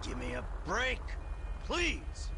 Give me a break, please.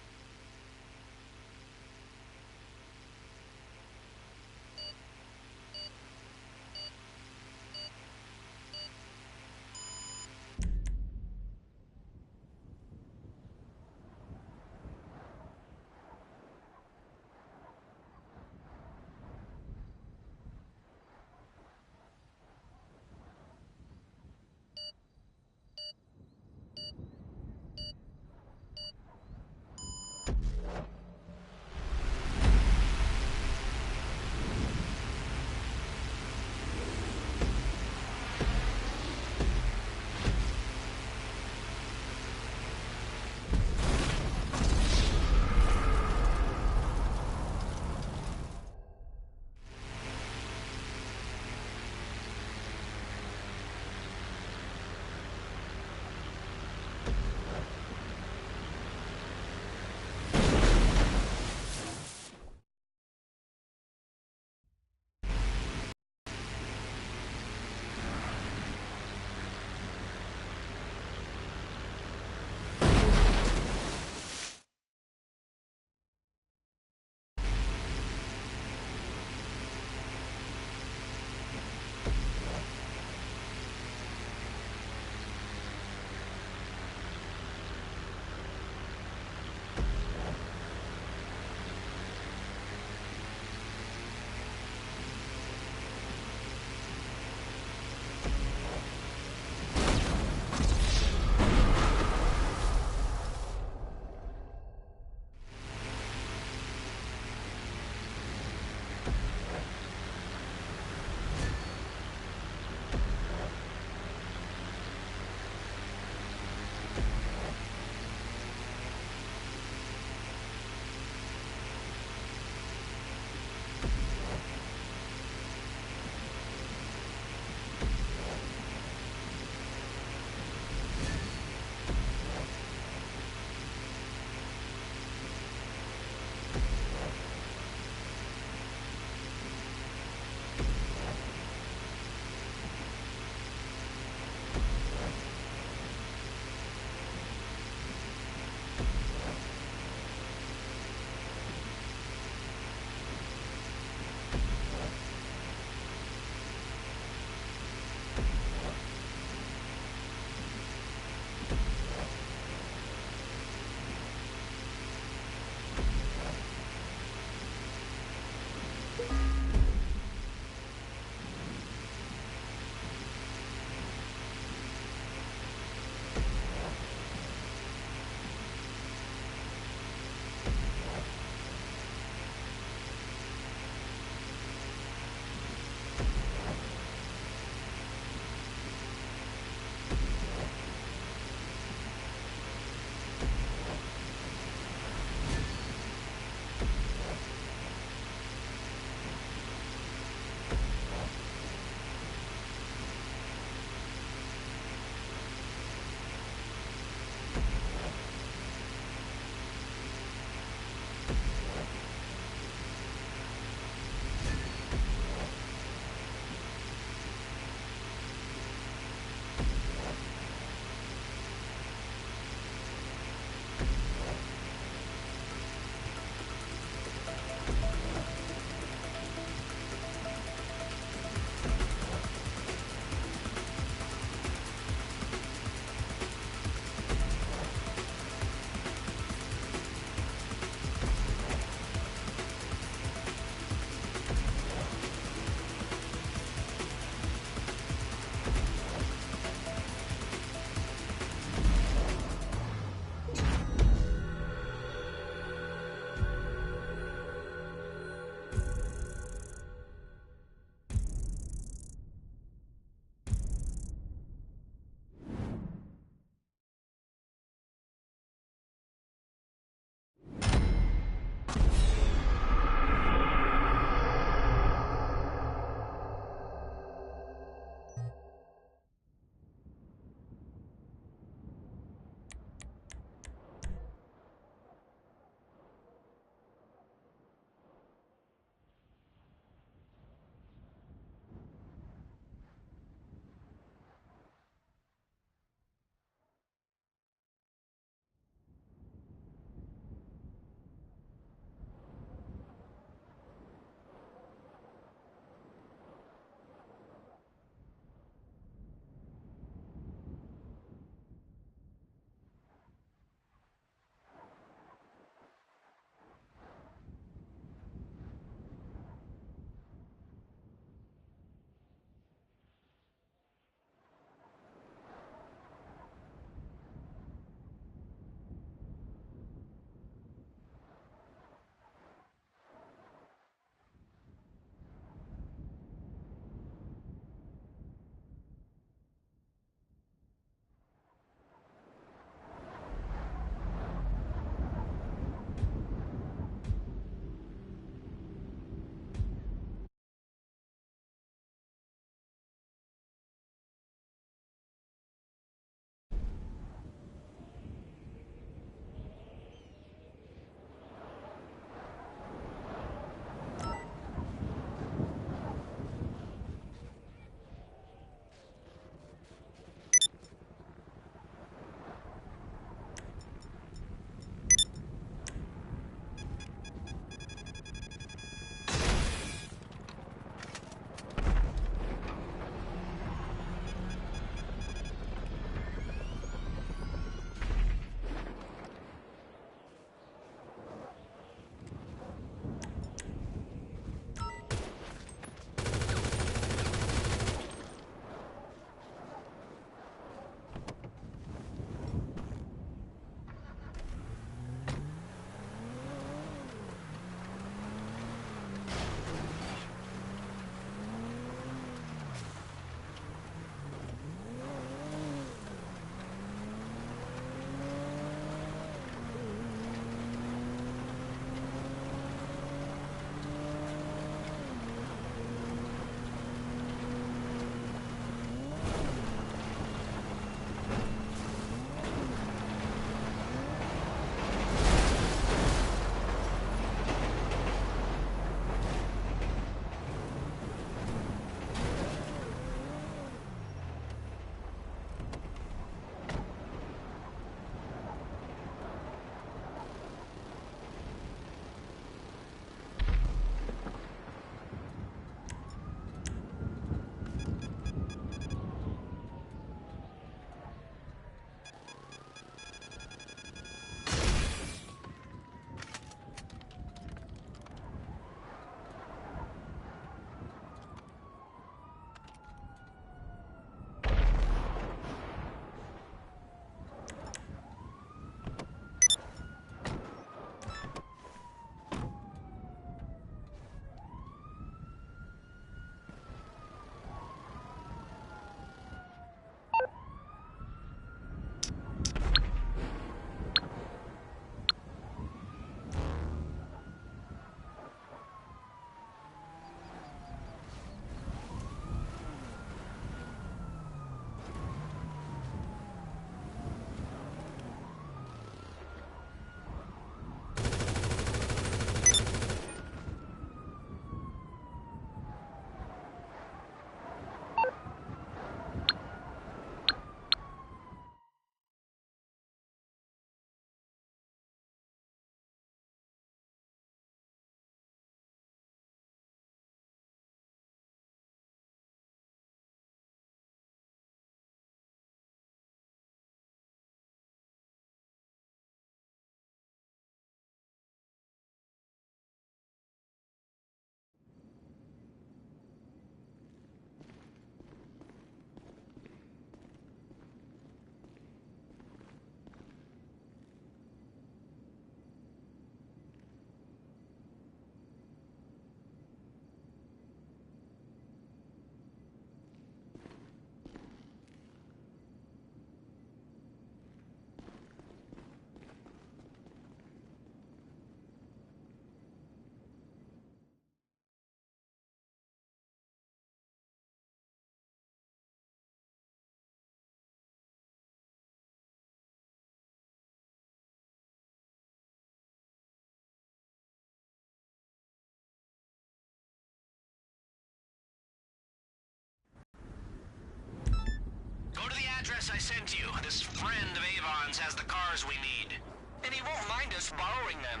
sent you. This friend of Avon's has the cars we need. And he won't mind us borrowing them.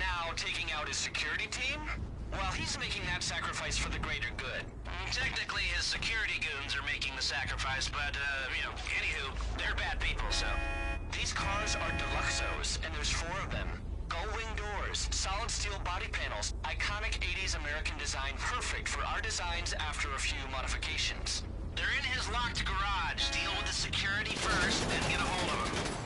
Now, taking out his security team? Well, he's making that sacrifice for the greater good. Technically, his security goons are making the sacrifice, but, anywho, they're bad people, so... These cars are Deluxos, and there's 4 of them. Gull-wing doors, solid steel body panels, iconic 80s American design, perfect for our designs after a few modifications. They're in his locked garage. Deal with the security first, then get a hold of him.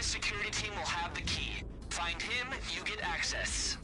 Security team will have the key. Find him, you get access.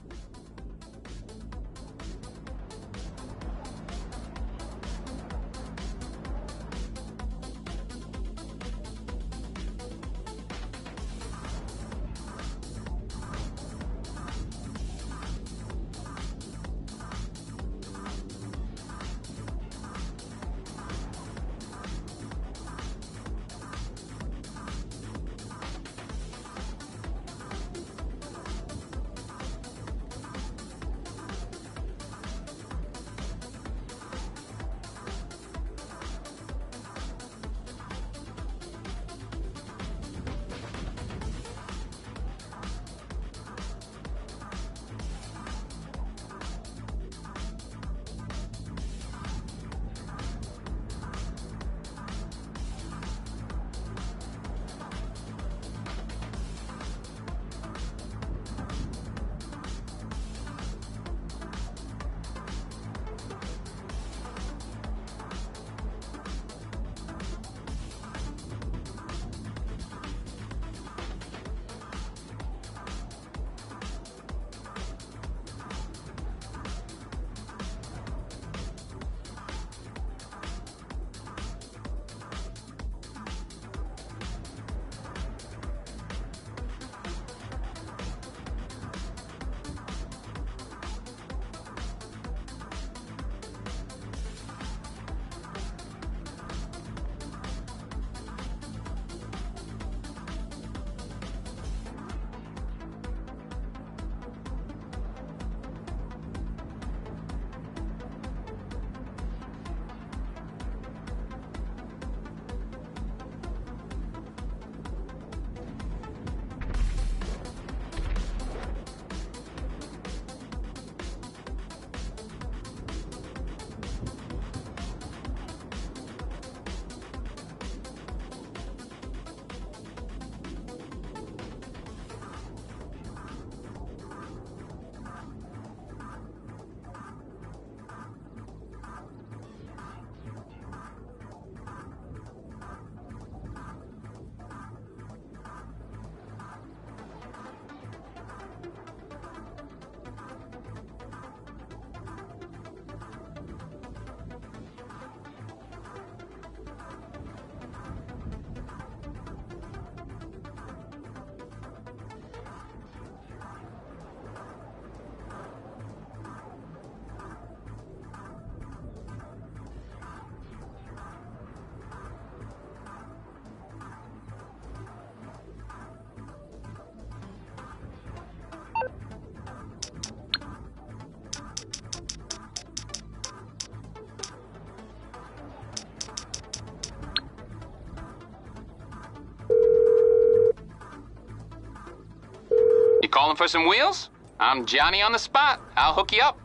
Calling for some wheels? I'm Johnny on the spot. I'll hook you up.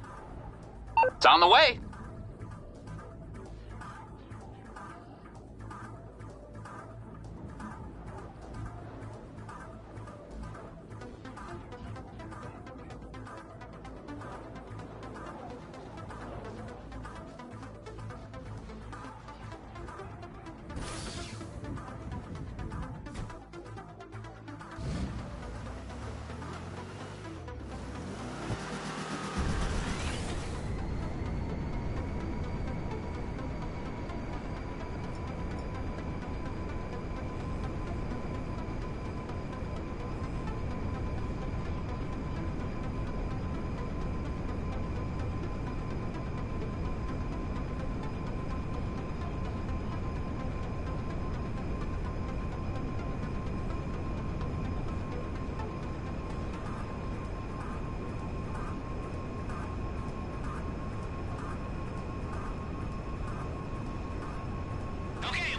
It's on the way.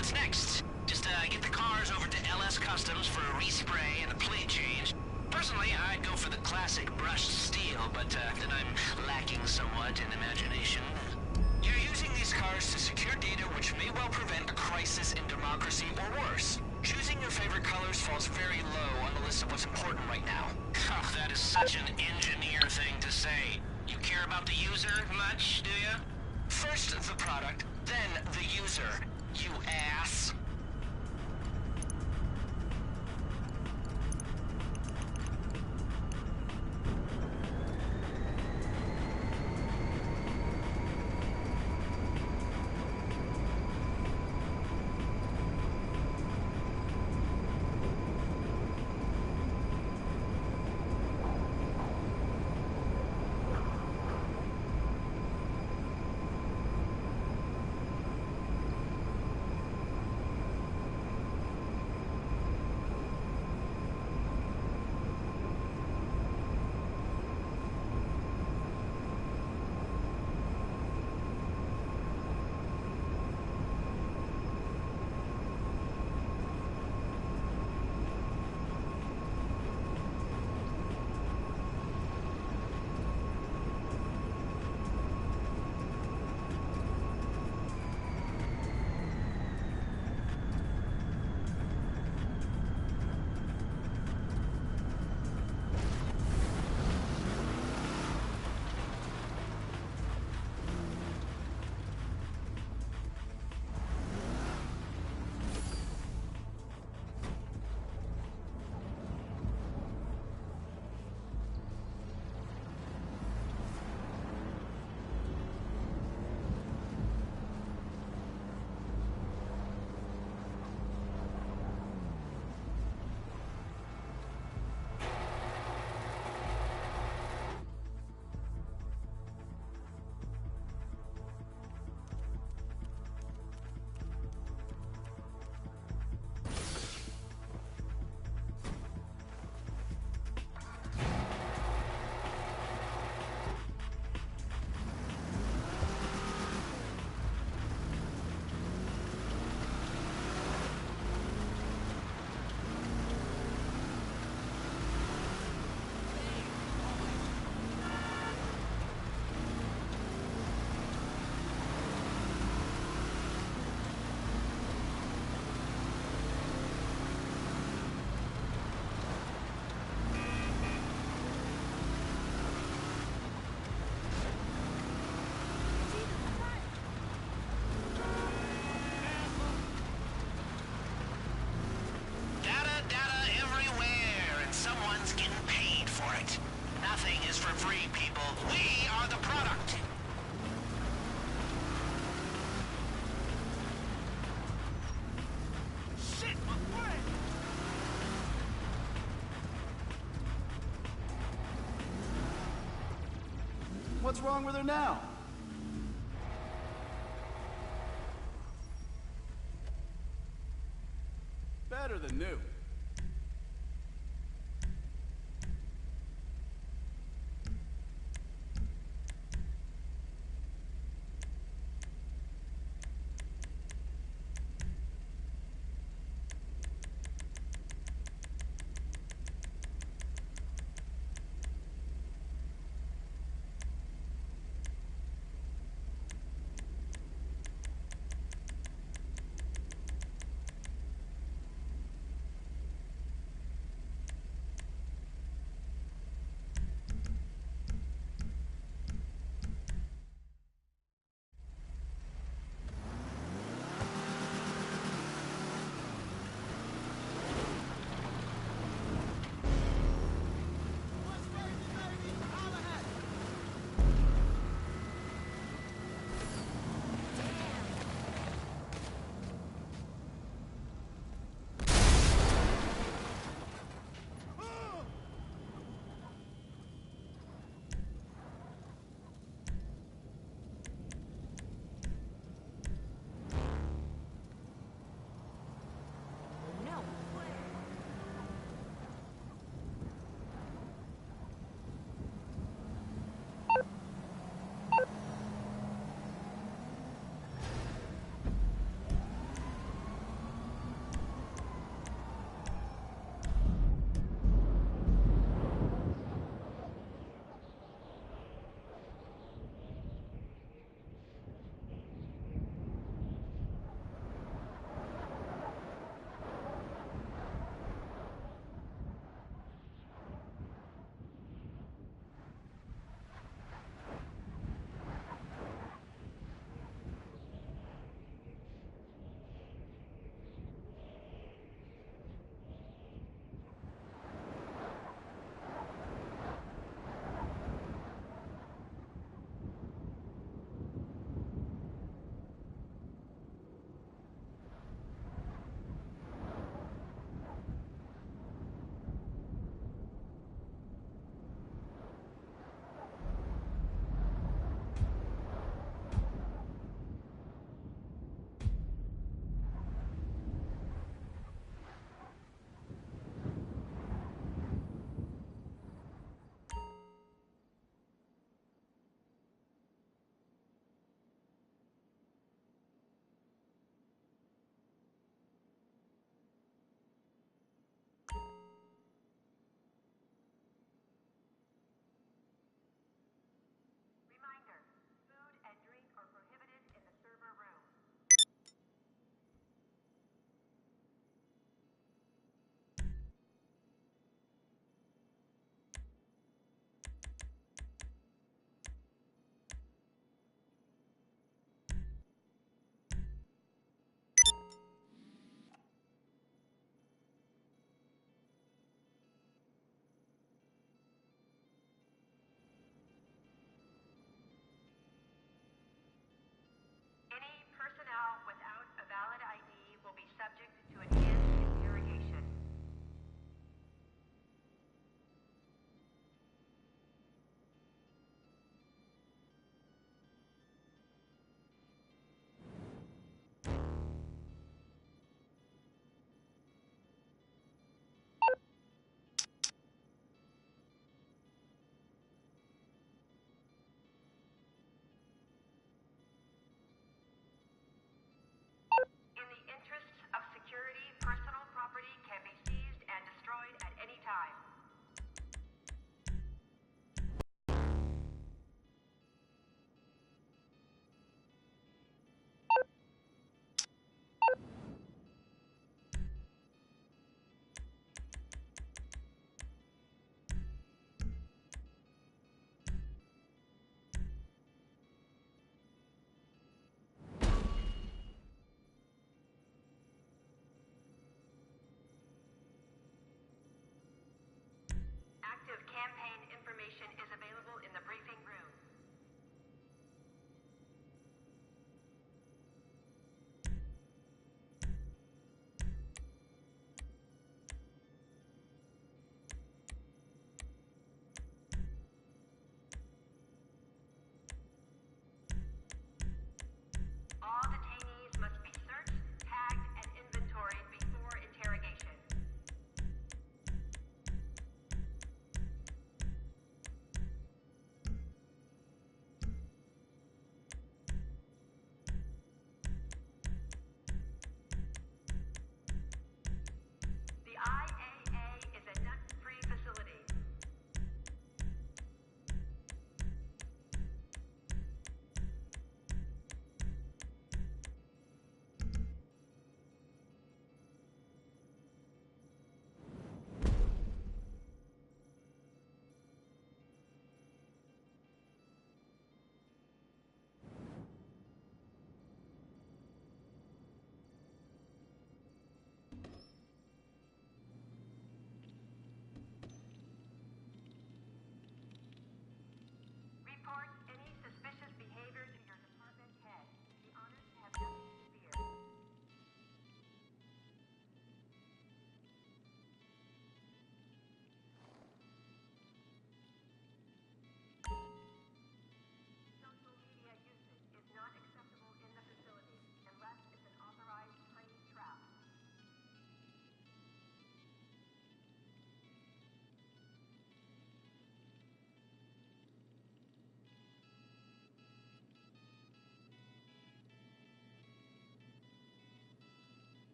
What's next? Just get the cars over to LS Customs for a respray and a plate change. Personally, I'd go for the classic brushed steel, but then I'm lacking somewhat in imagination. You're using these cars to secure data which may well prevent a crisis in democracy or worse. Choosing your favorite colors falls very low on the list of what's important right now. Oh, that is such an engineer thing to say. You care about the user much, do you? First the product, then the user. You ass. What's wrong with her now? Better than new.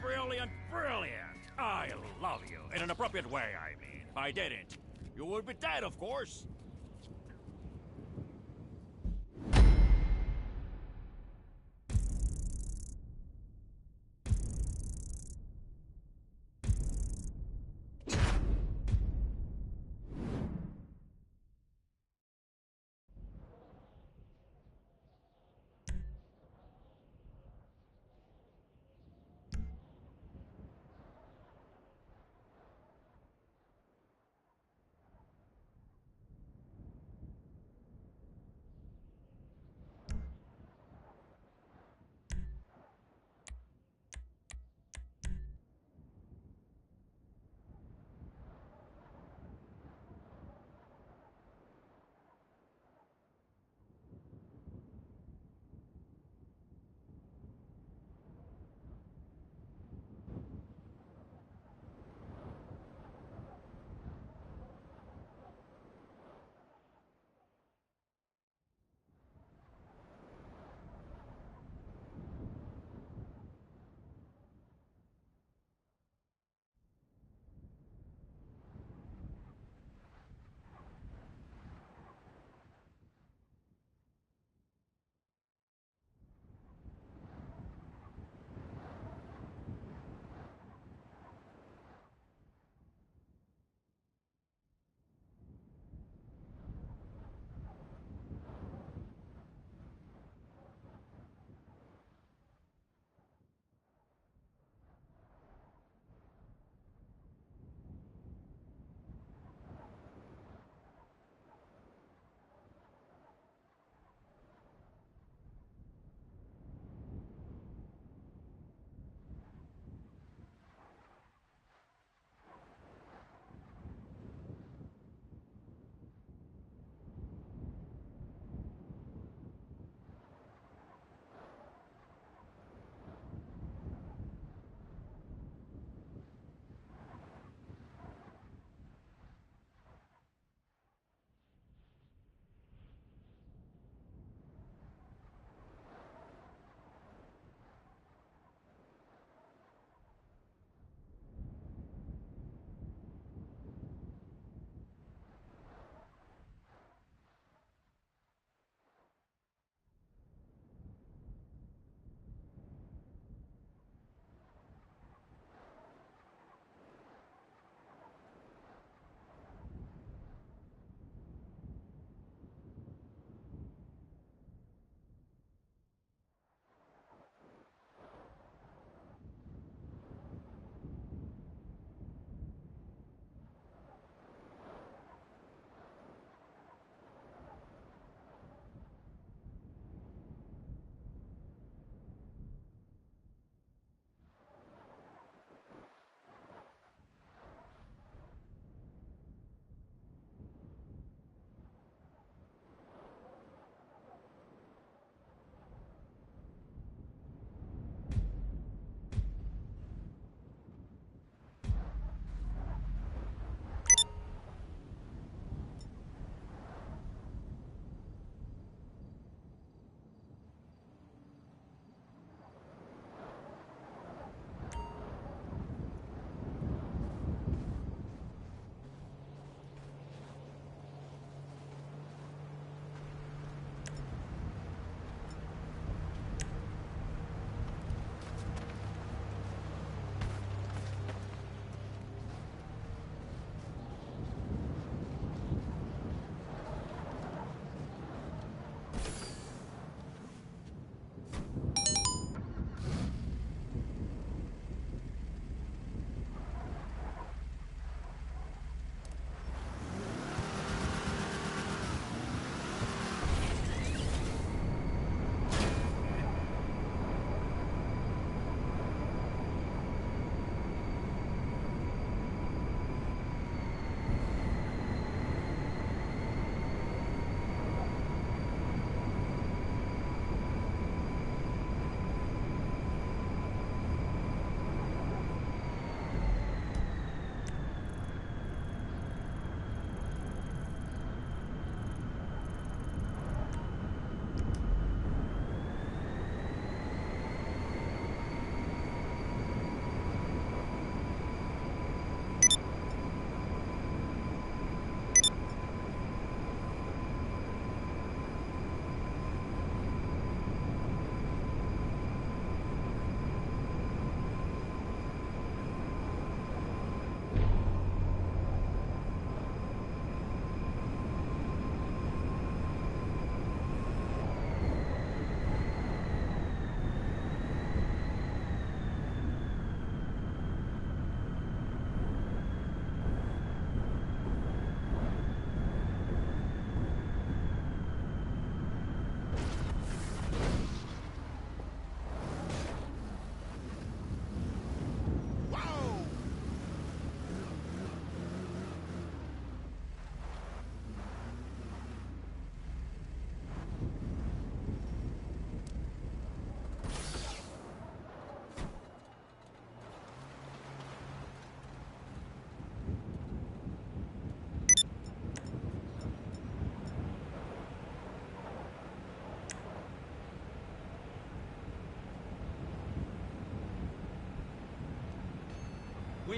brilliant, brilliant, brilliant! I love you. In an appropriate way, I mean. If I didn't, you would be dead, of course.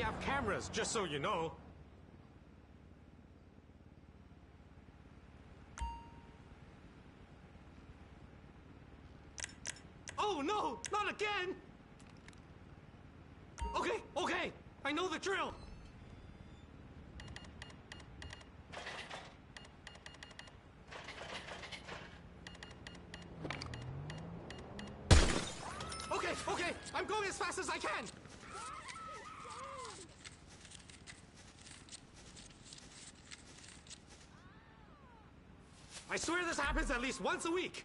have cameras, just so you know. Oh no, not again! Okay, I know the drill! Okay, I'm going as fast as I can! I swear this happens at least once a week!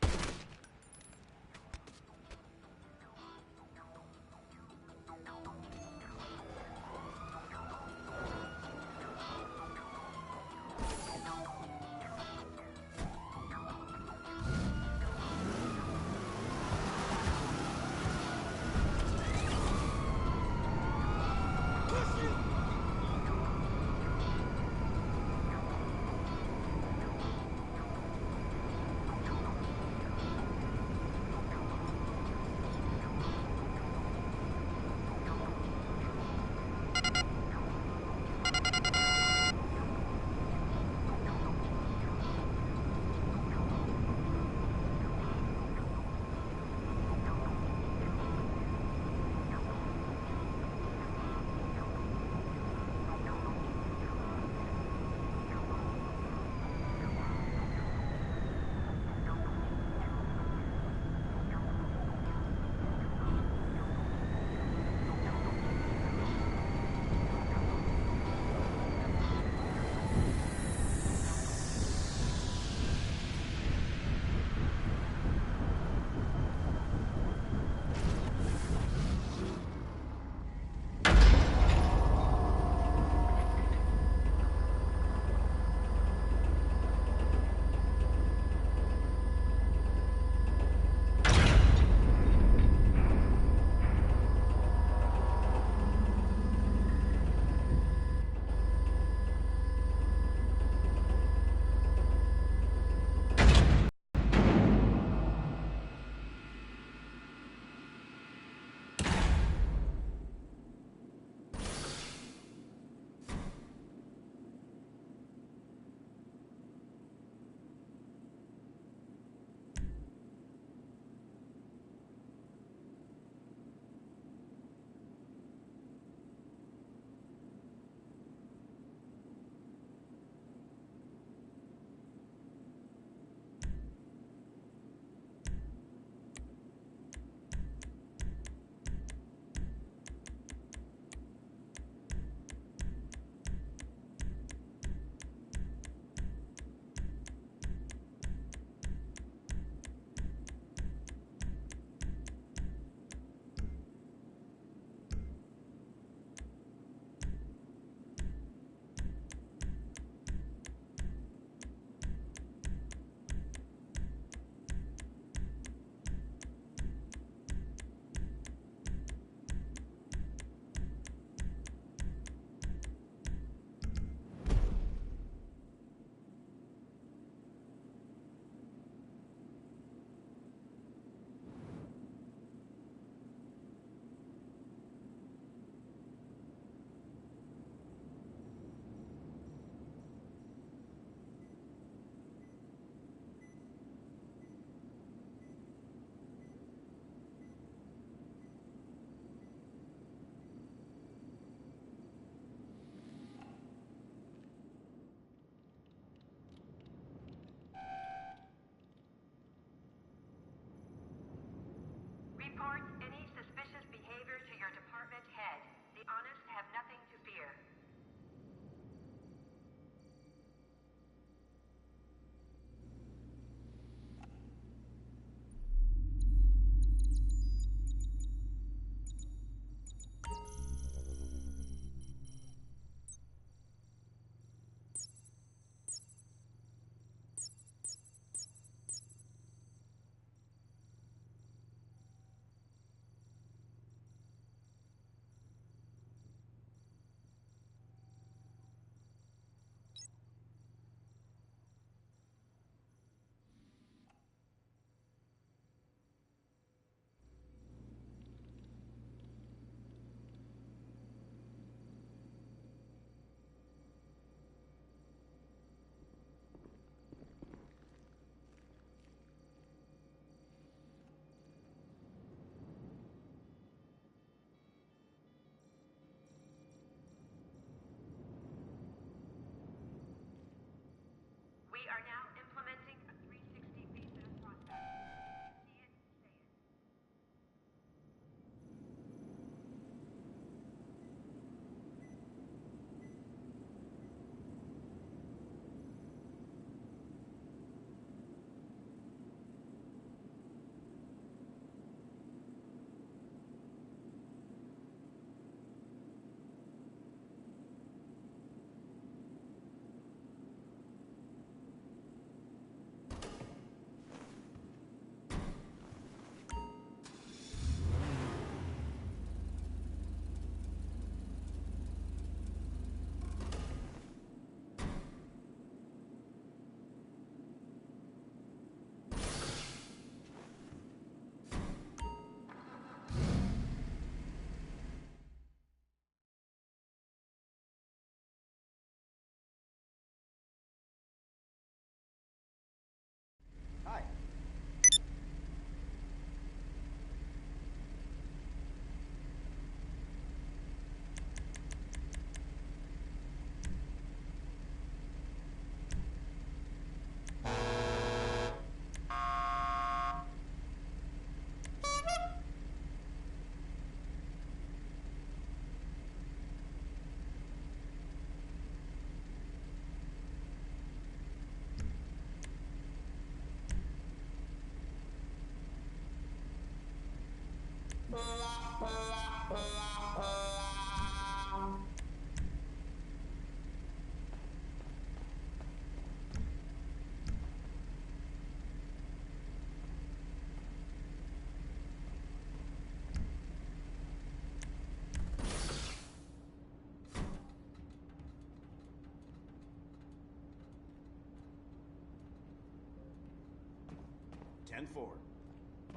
10-4.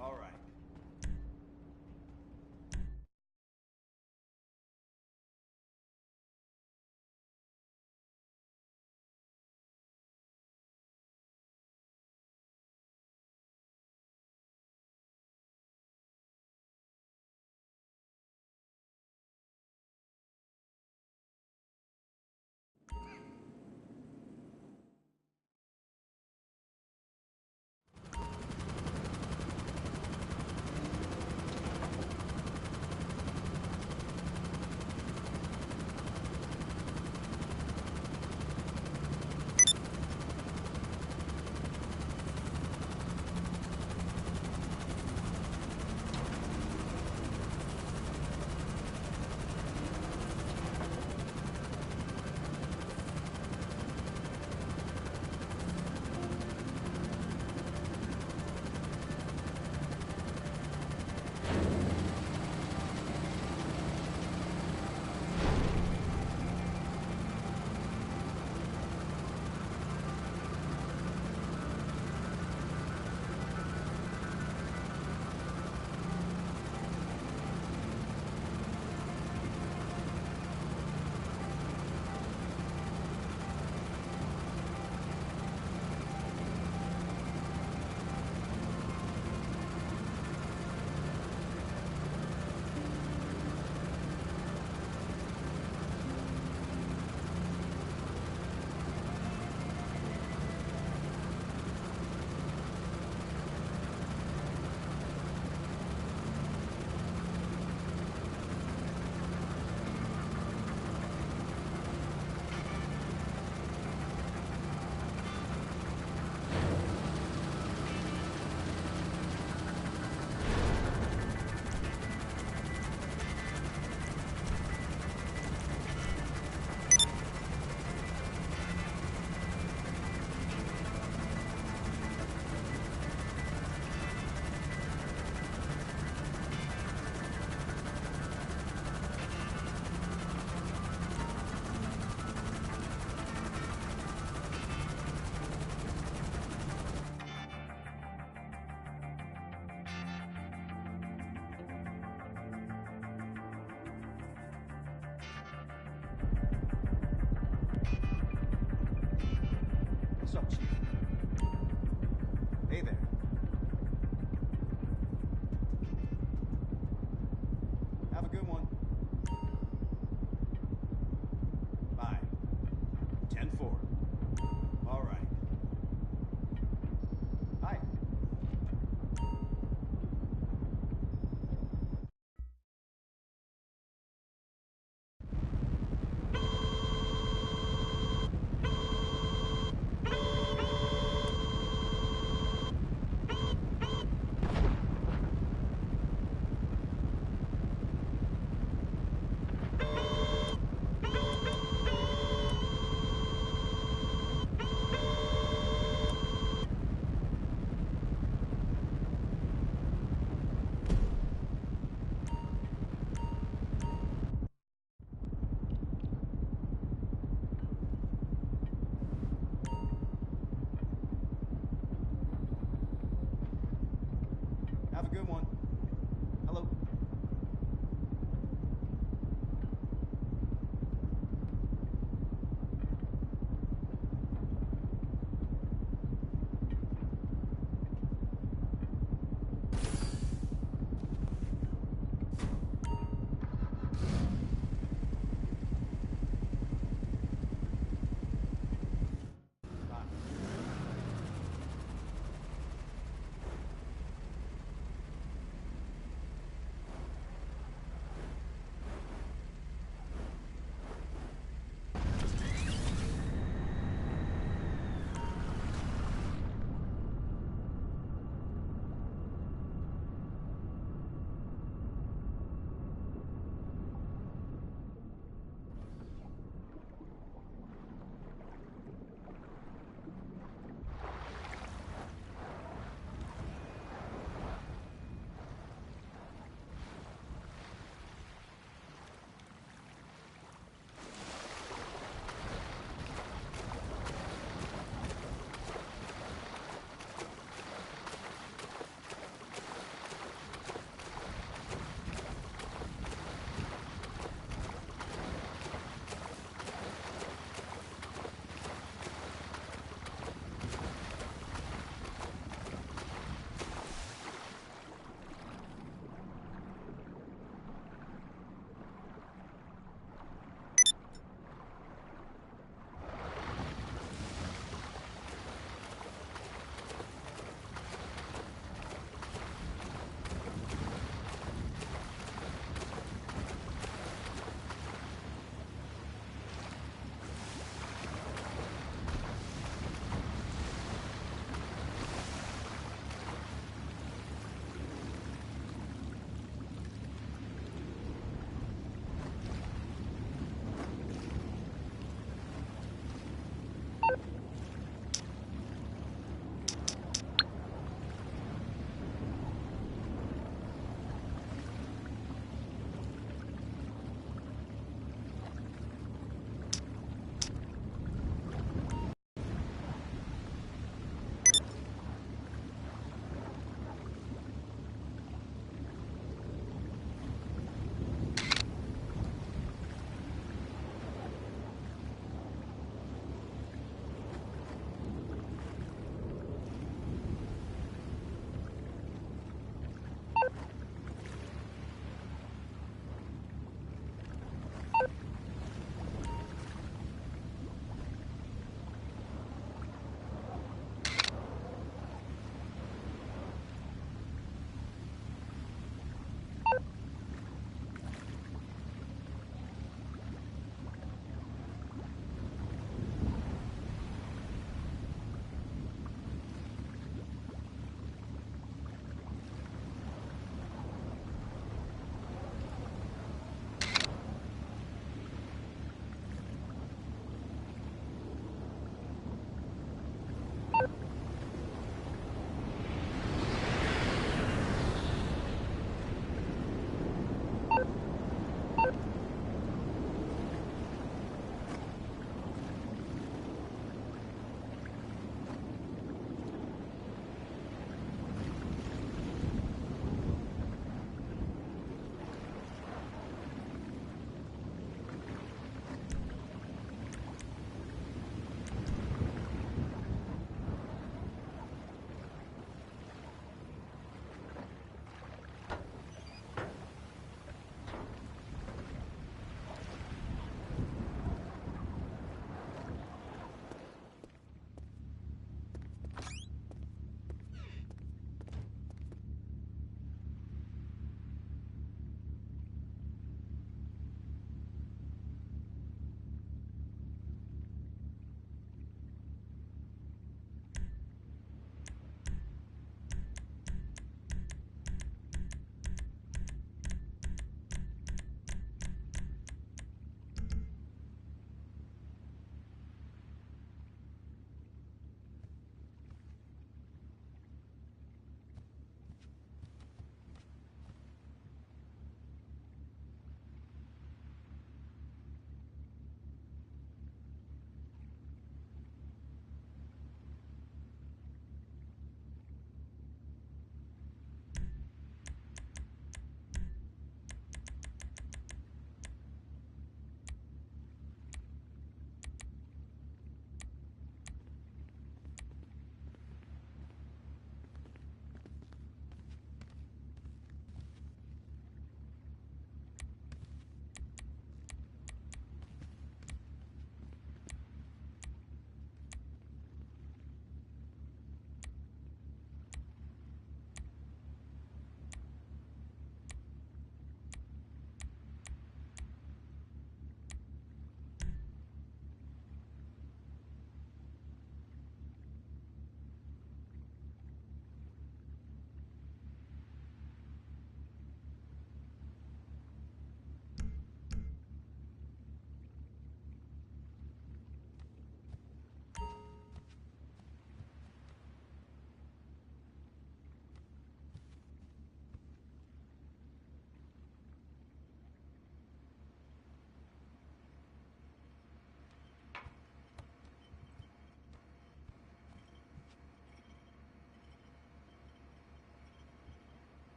All right. What's up, Chief? Hey there. Have a good one. Bye. 10-4. All right. Hi. Have a good one. Hello. Bye.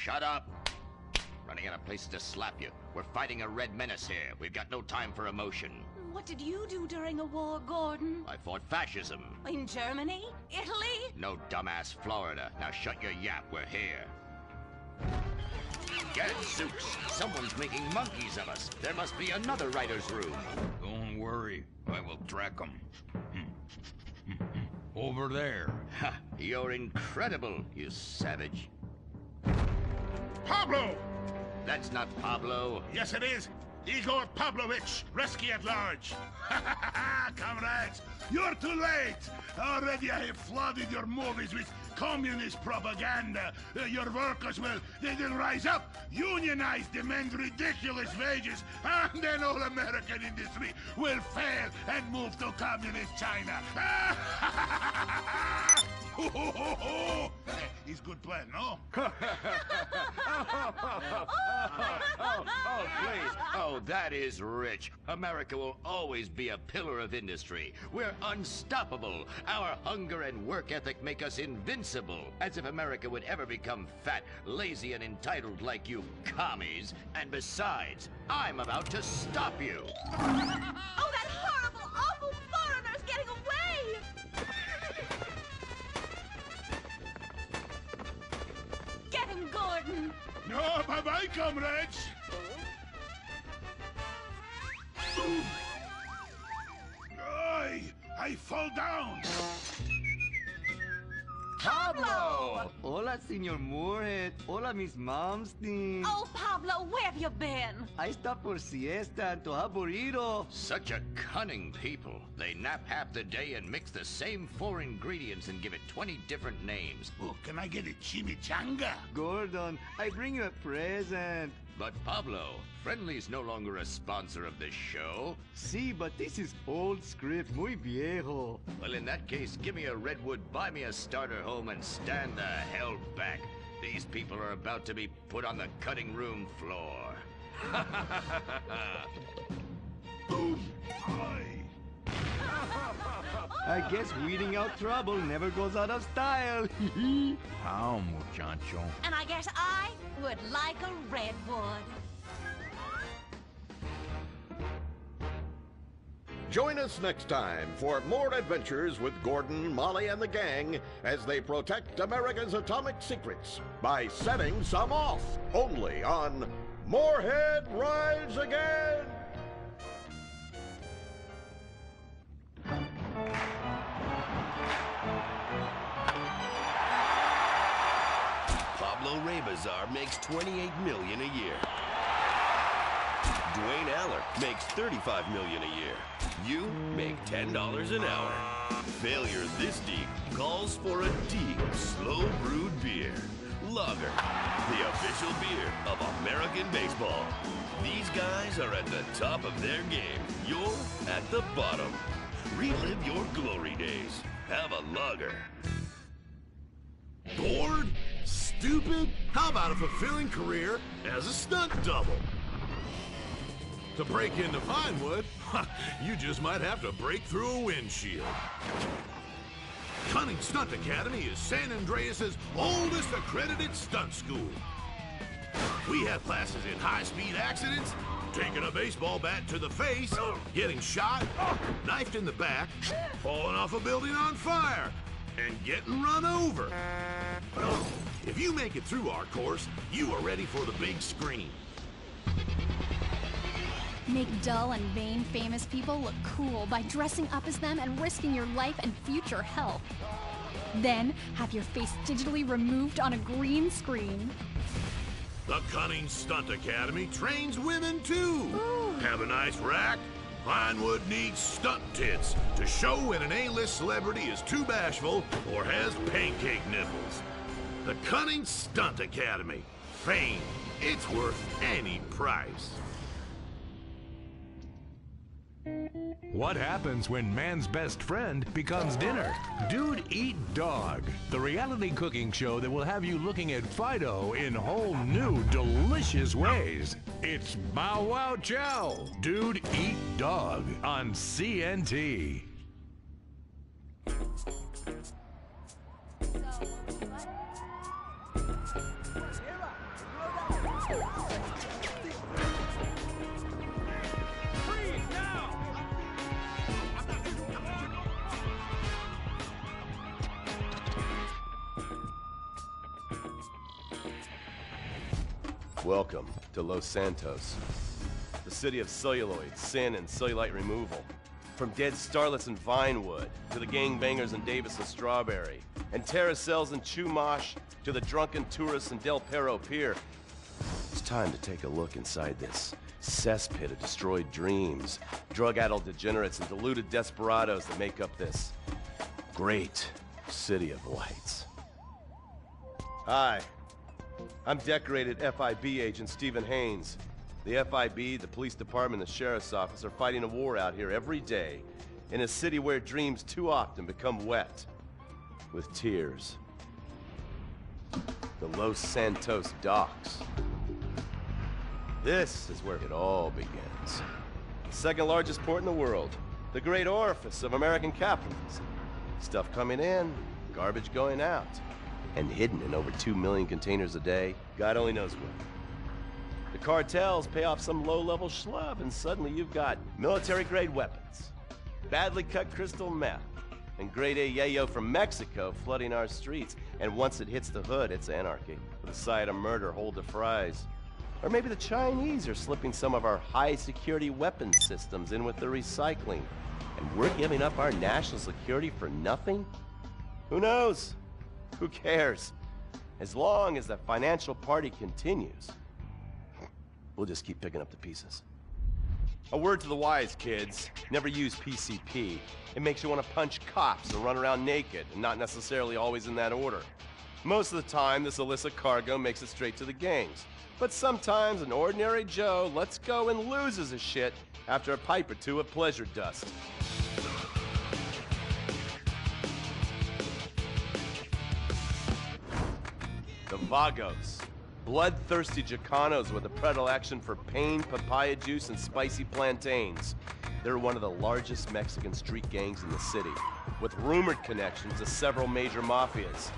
Shut up. Running out of places to slap you. We're fighting a red menace here. We've got no time for emotion. What did you do during a war, Gordon? I fought fascism. In Germany? Italy? No, dumbass, Florida. Now shut your yap. We're here. Gadzooks! Someone's making monkeys of us. There must be another writer's room. Don't worry. I will track them. Over there. Ha! You're incredible, you savage. Pablo! That's not Pablo. Yes, it is. Igor Pavlovich, rescue at large. Comrades, you're too late. Already I have flooded your movies with communist propaganda. Your workers they'll rise up, unionize, demand ridiculous wages, and then all American industry will fail and move to communist China. It's good plan, no? Oh, please. Oh, that is rich. America will always be a pillar of industry. We're unstoppable. Our hunger and work ethic make us invincible. As if America would ever become fat, lazy, and entitled like you commies. And besides, I'm about to stop you. Oh, that horrible, awful foreigner's getting away! Get him, Gordon! No, bye-bye, comrades. I fall down. Pablo! Hola, Senor Moorhead. Hola, Miss Momstein. Oh, Pablo, where have you been? I stopped for siesta and to have burrito. Such a cunning people. They nap half the day and mix the same 4 ingredients and give it 20 different names. Oh, can I get a chimichanga? Gordon, I bring you a present. But Pablo, Friendly's no longer a sponsor of this show. Sí, but this is old script, muy viejo. Well, in that case, give me a redwood, buy me a starter home, and stand the hell back. These people are about to be put on the cutting room floor. Boom! I guess weeding out trouble never goes out of style. How, muchacho? And I guess I would like a redwood. Join us next time for more adventures with Gordon, Molly, and the gang as they protect America's atomic secrets by setting some off. Only on Moorhead Rides Again! Pablo Rebazar makes $28 million a year. Dwayne Aller makes $35 million a year. You make $10 an hour. Failure this deep calls for a deep, slow brewed beer. Lager, the official beer of American baseball. These guys are at the top of their game. You're at the bottom. Relive your glory days. Have a lager. Bored? Stupid? How about a fulfilling career as a stunt double? To break into Vinewood, you just might have to break through a windshield. Cunning Stunt Academy is San Andreas' oldest accredited stunt school. We have classes in high-speed accidents, taking a baseball bat to the face, getting shot, knifed in the back, falling off a building on fire, and getting run over. If you make it through our course, you are ready for the big screen. Make dull and vain famous people look cool by dressing up as them and risking your life and future health. Then, have your face digitally removed on a green screen. The Cunning Stunt Academy trains women too. Ooh. Have a nice rack? Vinewood needs stunt tits to show when an A-list celebrity is too bashful or has pancake nipples. The Cunning Stunt Academy. Fame. It's worth any price. What happens when man's best friend becomes dinner? Dude Eat Dog, the reality cooking show that will have you looking at Fido in whole new, delicious ways. It's Bow Wow Chow, Dude Eat Dog on CNT. Welcome to Los Santos, the city of celluloid, sin, and cellulite removal. From dead starlets in Vinewood, to the gangbangers in Davis and Strawberry, and terracels in Chumash, to the drunken tourists in Del Perro Pier. It's time to take a look inside this cesspit of destroyed dreams, drug-addled degenerates, and deluded desperados that make up this great city of lights. Hi. I'm decorated FIB agent Stephen Haynes. The FIB, the police department, and the sheriff's office are fighting a war out here every day in a city where dreams too often become wet with tears. The Los Santos docks. This is where it all begins. The second largest port in the world, the great orifice of American capitalism. Stuff coming in, garbage going out. And hidden in over 2 million containers a day, God only knows where. The cartels pay off some low-level schlub, and suddenly you've got military-grade weapons, badly cut crystal meth, and grade A yayo from Mexico flooding our streets. And once it hits the hood, it's anarchy, with a side of murder hold the fries. Or maybe the Chinese are slipping some of our high-security weapon systems in with the recycling, and we're giving up our national security for nothing? Who knows? Who cares? As long as the financial party continues, we'll just keep picking up the pieces. A word to the wise, kids. Never use PCP. It makes you want to punch cops and run around naked, and not necessarily always in that order. Most of the time, this illicit cargo makes it straight to the gangs. But sometimes an ordinary Joe lets go and loses his shit after a pipe or two of pleasure dust. The Vagos, bloodthirsty Chicanos with a predilection for pain, papaya juice, and spicy plantains. They're one of the largest Mexican street gangs in the city, with rumored connections to several major mafias.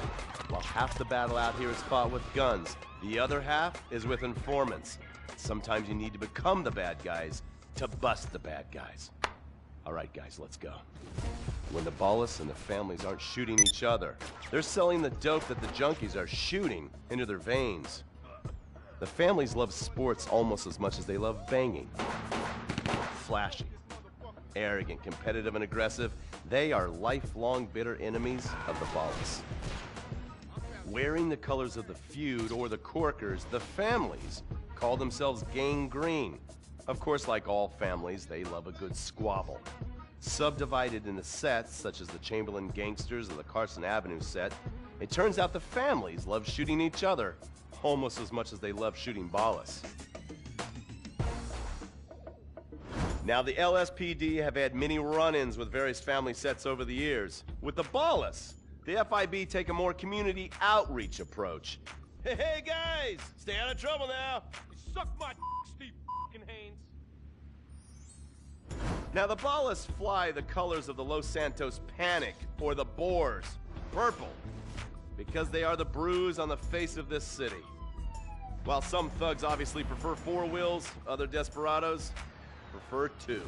While half the battle out here is fought with guns, the other half is with informants. Sometimes you need to become the bad guys to bust the bad guys. All right, guys, let's go. When the Ballas and the families aren't shooting each other, they're selling the dope that the junkies are shooting into their veins. The families love sports almost as much as they love banging. Flashy, arrogant, competitive, and aggressive, they are lifelong bitter enemies of the Ballas. Wearing the colors of the feud or the corkers, the families call themselves Gang Green. Of course, like all families, they love a good squabble. Subdivided into sets, such as the Chamberlain Gangsters or the Carson Avenue set, it turns out the families love shooting each other almost as much as they love shooting Ballas. Now, the LSPD have had many run-ins with various family sets over the years. With the Ballas, the FIB take a more community outreach approach. Hey guys, stay out of trouble now. Suck my Steve Haynes. Now, the Ballas fly the colors of the Los Santos Panic, or the Boers, purple, because they are the bruise on the face of this city. While some thugs obviously prefer 4 wheels, other desperados prefer 2.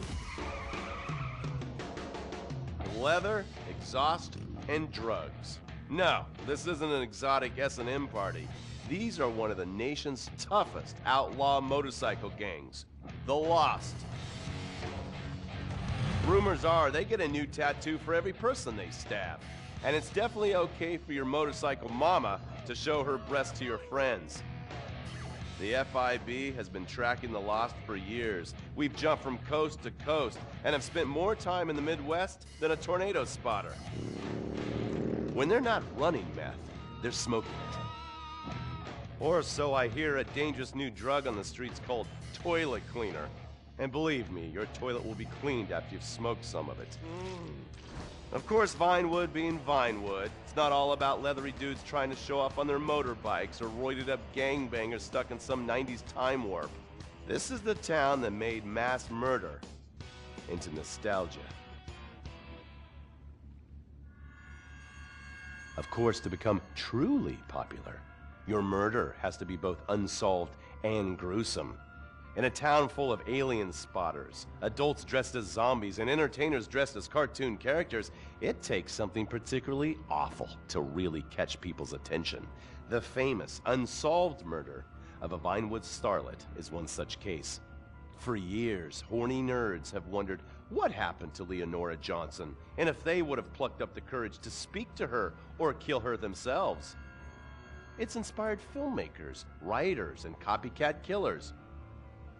Leather, exhaust, and drugs. No, this isn't an exotic S&M party. These are one of the nation's toughest outlaw motorcycle gangs, the Lost. Rumors are they get a new tattoo for every person they stab. And it's definitely okay for your motorcycle mama to show her breast to your friends. The FIB has been tracking the Lost for years. We've jumped from coast to coast and have spent more time in the Midwest than a tornado spotter. When they're not running meth, they're smoking it. Or so I hear, a dangerous new drug on the streets called toilet cleaner. And believe me, your toilet will be cleaned after you've smoked some of it. Of course, Vinewood being Vinewood, it's not all about leathery dudes trying to show off on their motorbikes or roided up gangbangers stuck in some 90s time warp. This is the town that made mass murder into nostalgia. Of course, to become truly popular, your murder has to be both unsolved and gruesome. In a town full of alien spotters, adults dressed as zombies, and entertainers dressed as cartoon characters, it takes something particularly awful to really catch people's attention. The famous, unsolved murder of a Vinewood starlet is one such case. For years, horny nerds have wondered what happened to Leonora Johnson, and if they would have plucked up the courage to speak to her or kill her themselves. It's inspired filmmakers, writers, and copycat killers.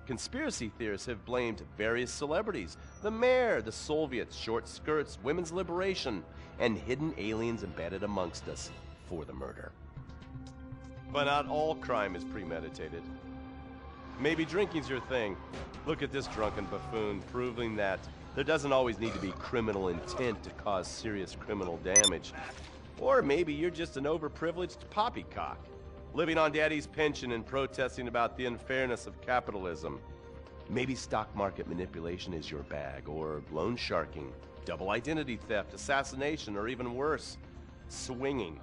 Conspiracy theorists have blamed various celebrities, the mayor, the Soviets, short skirts, women's liberation, and hidden aliens embedded amongst us for the murder. But not all crime is premeditated. Maybe drinking's your thing. Look at this drunken buffoon, proving that there doesn't always need to be criminal intent to cause serious criminal damage. Or maybe you're just an overprivileged poppycock, living on daddy's pension and protesting about the unfairness of capitalism. Maybe stock market manipulation is your bag, or loan sharking, double identity theft, assassination, or even worse, swinging.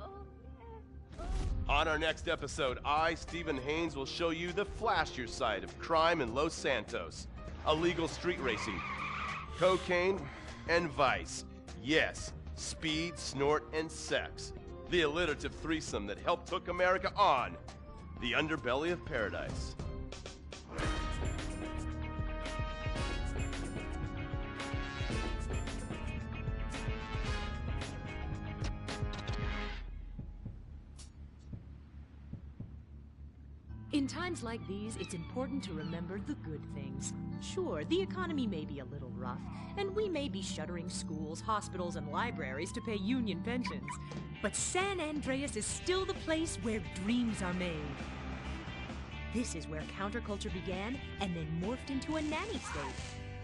On our next episode, I, Stephen Haynes, will show you the flashier side of crime in Los Santos. Illegal street racing, cocaine, and vice. Yes, speed, snort, and sex. The alliterative threesome that helped hook America on the underbelly of paradise. In times like these, it's important to remember the good things. Sure, the economy may be a little rough, and we may be shuttering schools, hospitals, and libraries to pay union pensions. But San Andreas is still the place where dreams are made. This is where counterculture began and then morphed into a nanny state.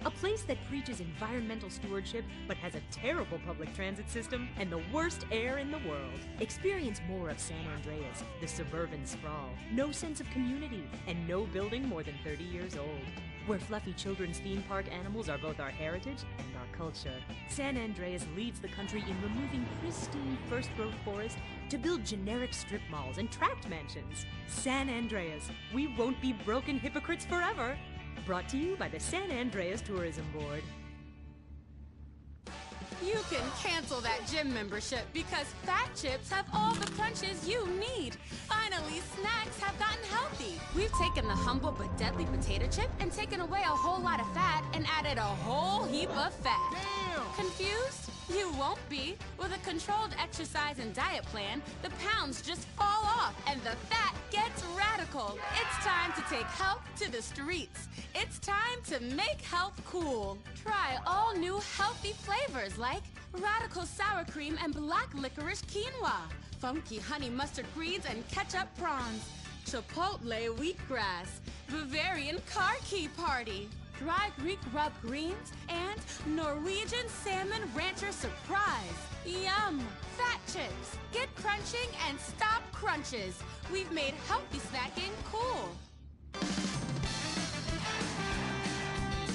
A place that preaches environmental stewardship but has a terrible public transit system and the worst air in the world. Experience more of San Andreas, the suburban sprawl, no sense of community, and no building more than 30 years old. Where fluffy children's theme park animals are both our heritage and our culture. San Andreas leads the country in removing pristine first-growth forest to build generic strip malls and tract mansions. San Andreas, we won't be broken hypocrites forever. Brought to you by the San Andreas Tourism Board. You can cancel that gym membership because Fat Chips have all the crunches you need. Finally, snacks have gotten healthy. We've taken the humble but deadly potato chip and taken away a whole lot of fat and added a whole heap of fat. Damn! Confused? You won't be. With a controlled exercise and diet plan, the pounds just fall off and the fat gets radical. It's time to take health to the streets. It's time to make health cool. Try all new healthy flavors like radical sour cream and black licorice quinoa, funky honey mustard greens and ketchup prawns, chipotle wheatgrass, Bavarian car key party, dry Greek rub greens, and Norwegian salmon rancher surprise. Yum! Fat Chips. Get crunching and stop crunches. We've made healthy snacking cool.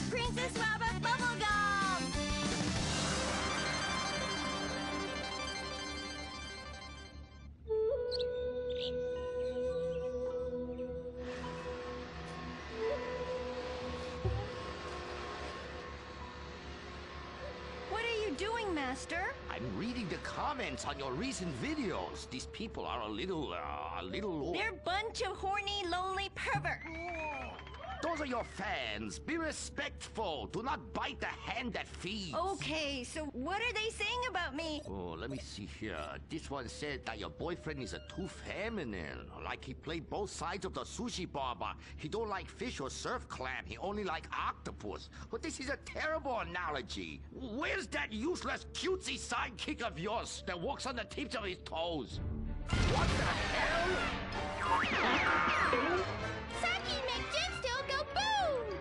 Princess Rabbit Bubblegum! What are you doing, Master? I'm reading the comments on your recent videos. These people are a little... They're a bunch of horny, lonely perverts. Those are your fans. Be respectful. Do not bite the hand that feeds. Okay, so what are they saying about me? Oh, let me see here. This one said that your boyfriend is too feminine. Like he played both sides of the sushi bar, but he don't like fish or surf clam. He only like octopus. But this is a terrible analogy. Where's that useless cutesy sidekick of yours that walks on the tips of his toes? What the hell? Saki makes Jim still go boom!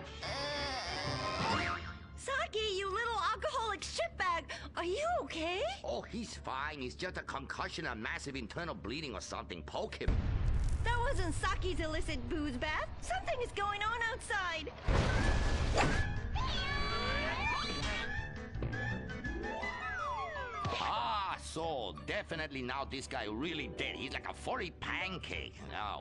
Saki, you little alcoholic shitbag! Are you okay? Oh, he's fine. He's just a concussion and massive internal bleeding or something. Poke him. That wasn't Saki's illicit booze bath. Something is going on outside. Ah, So definitely now this guy really dead. He's like a furry pancake.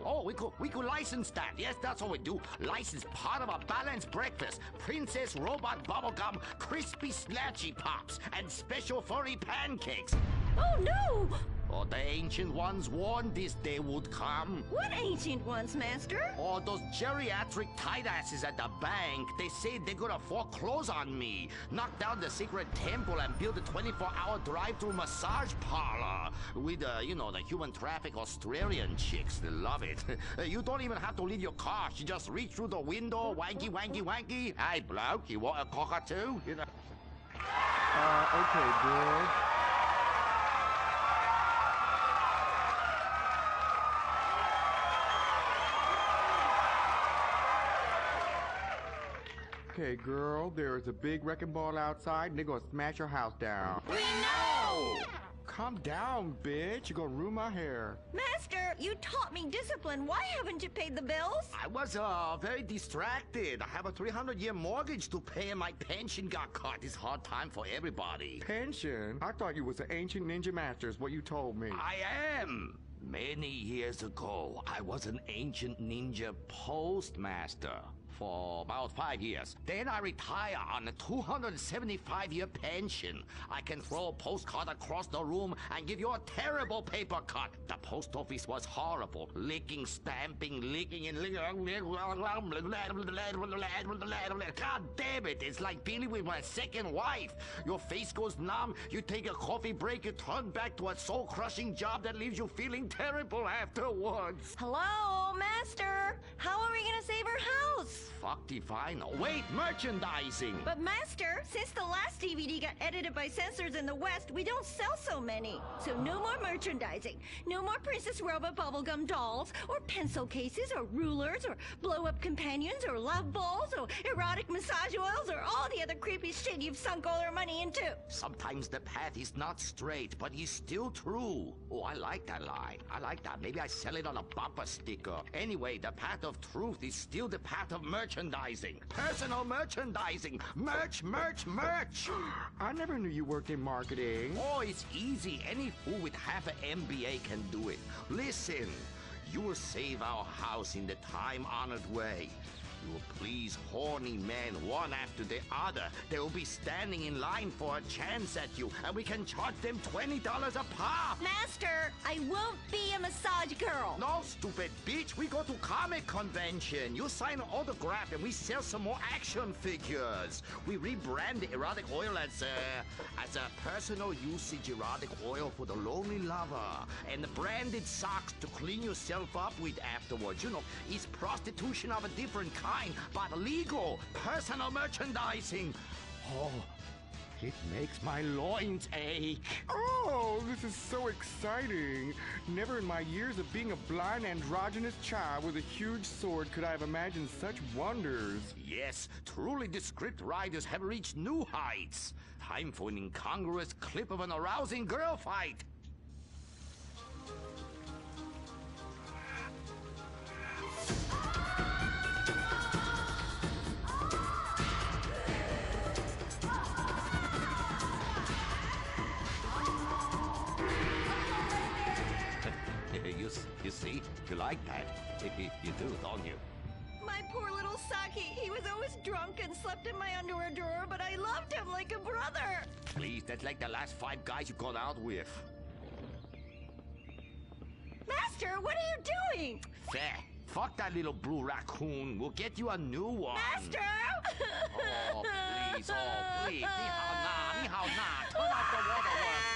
Oh, we could license that. Yes, that's what we do. License part of a balanced breakfast. Princess Robot Bubblegum, Crispy Slatchy Pops, and special furry pancakes. Oh no! Oh, the ancient ones warned this day would come. What ancient ones, Master? Oh, those geriatric tight asses at the bank. They say they're gonna foreclose on me, knock down the secret temple, and build a 24-hour drive-through massage parlor with, you know, the human traffic Australian chicks. They love it. You don't even have to leave your car. You just reach through the window, wanky, wanky, wanky. Hey, bloke, you want a cockatoo? You know. Okay, girl. Okay, girl, there is a big wrecking ball outside, and they're gonna smash your house down. We know! Calm down, bitch. You're gonna ruin my hair. Master, you taught me discipline. Why haven't you paid the bills? I was very distracted. I have a 300-year mortgage to pay, and my pension got cut. It's hard time for everybody. Pension? I thought you was the ancient ninja master, is what you told me. I am. Many years ago, I was an ancient ninja postmaster for about 5 years. Then I retire on a 275-year pension. I can throw a postcard across the room and give you a terrible paper cut. The post office was horrible. Licking, stamping, licking, and licking. God damn it, it's like dealing with my second wife. Your face goes numb, you take a coffee break, you turn back to a soul-crushing job that leaves you feeling terrible afterwards. Hello, Master. How are we gonna save our house? Fuck define. Wait, merchandising. But Master, since the last DVD got edited by censors in the West, we don't sell so many. So no more merchandising. No more Princess Robot bubblegum dolls, or pencil cases, or rulers, or blow-up companions, or love balls, or erotic massage oils, or all the other creepy shit you've sunk all our money into. Sometimes the path is not straight, but it's still true. Oh, I like that line. I like that. Maybe I sell it on a bumper sticker. Anyway, the path of truth is still the path of merchandising. Personal merchandising. Merch, merch, merch. I never knew you worked in marketing. Oh, it's easy. Any fool with half an MBA can do it. Listen, you will save our house in the time-honored way. You will please horny men one after the other. They will be standing in line for a chance at you, and we can charge them $20 a pop. Master, I won't be a massage girl. No, stupid bitch. We go to comic convention. You sign an autograph, and we sell some more action figures. We rebrand the erotic oil as a personal usage erotic oil for the lonely lover, and the branded socks to clean yourself up with afterwards. You know, it's prostitution of a different kind. But legal, personal merchandising. Oh, it makes my loins ache. Oh, this is so exciting. Never in my years of being a blind androgynous child with a huge sword could I have imagined such wonders. Yes, truly the script writers have reached new heights. Time for an incongruous clip of an arousing girl fight. You see? You like that? You do, don't you? My poor little Saki. He was always drunk and slept in my underwear drawer, but I loved him like a brother. Please, that's like the last 5 guys you got out with. Master, what are you doing? Fair. Fuck that little blue raccoon. We'll get you a new one. Master! Oh, please. Oh, please. Ni hao na. Ni hao na. Turn off the waterworks.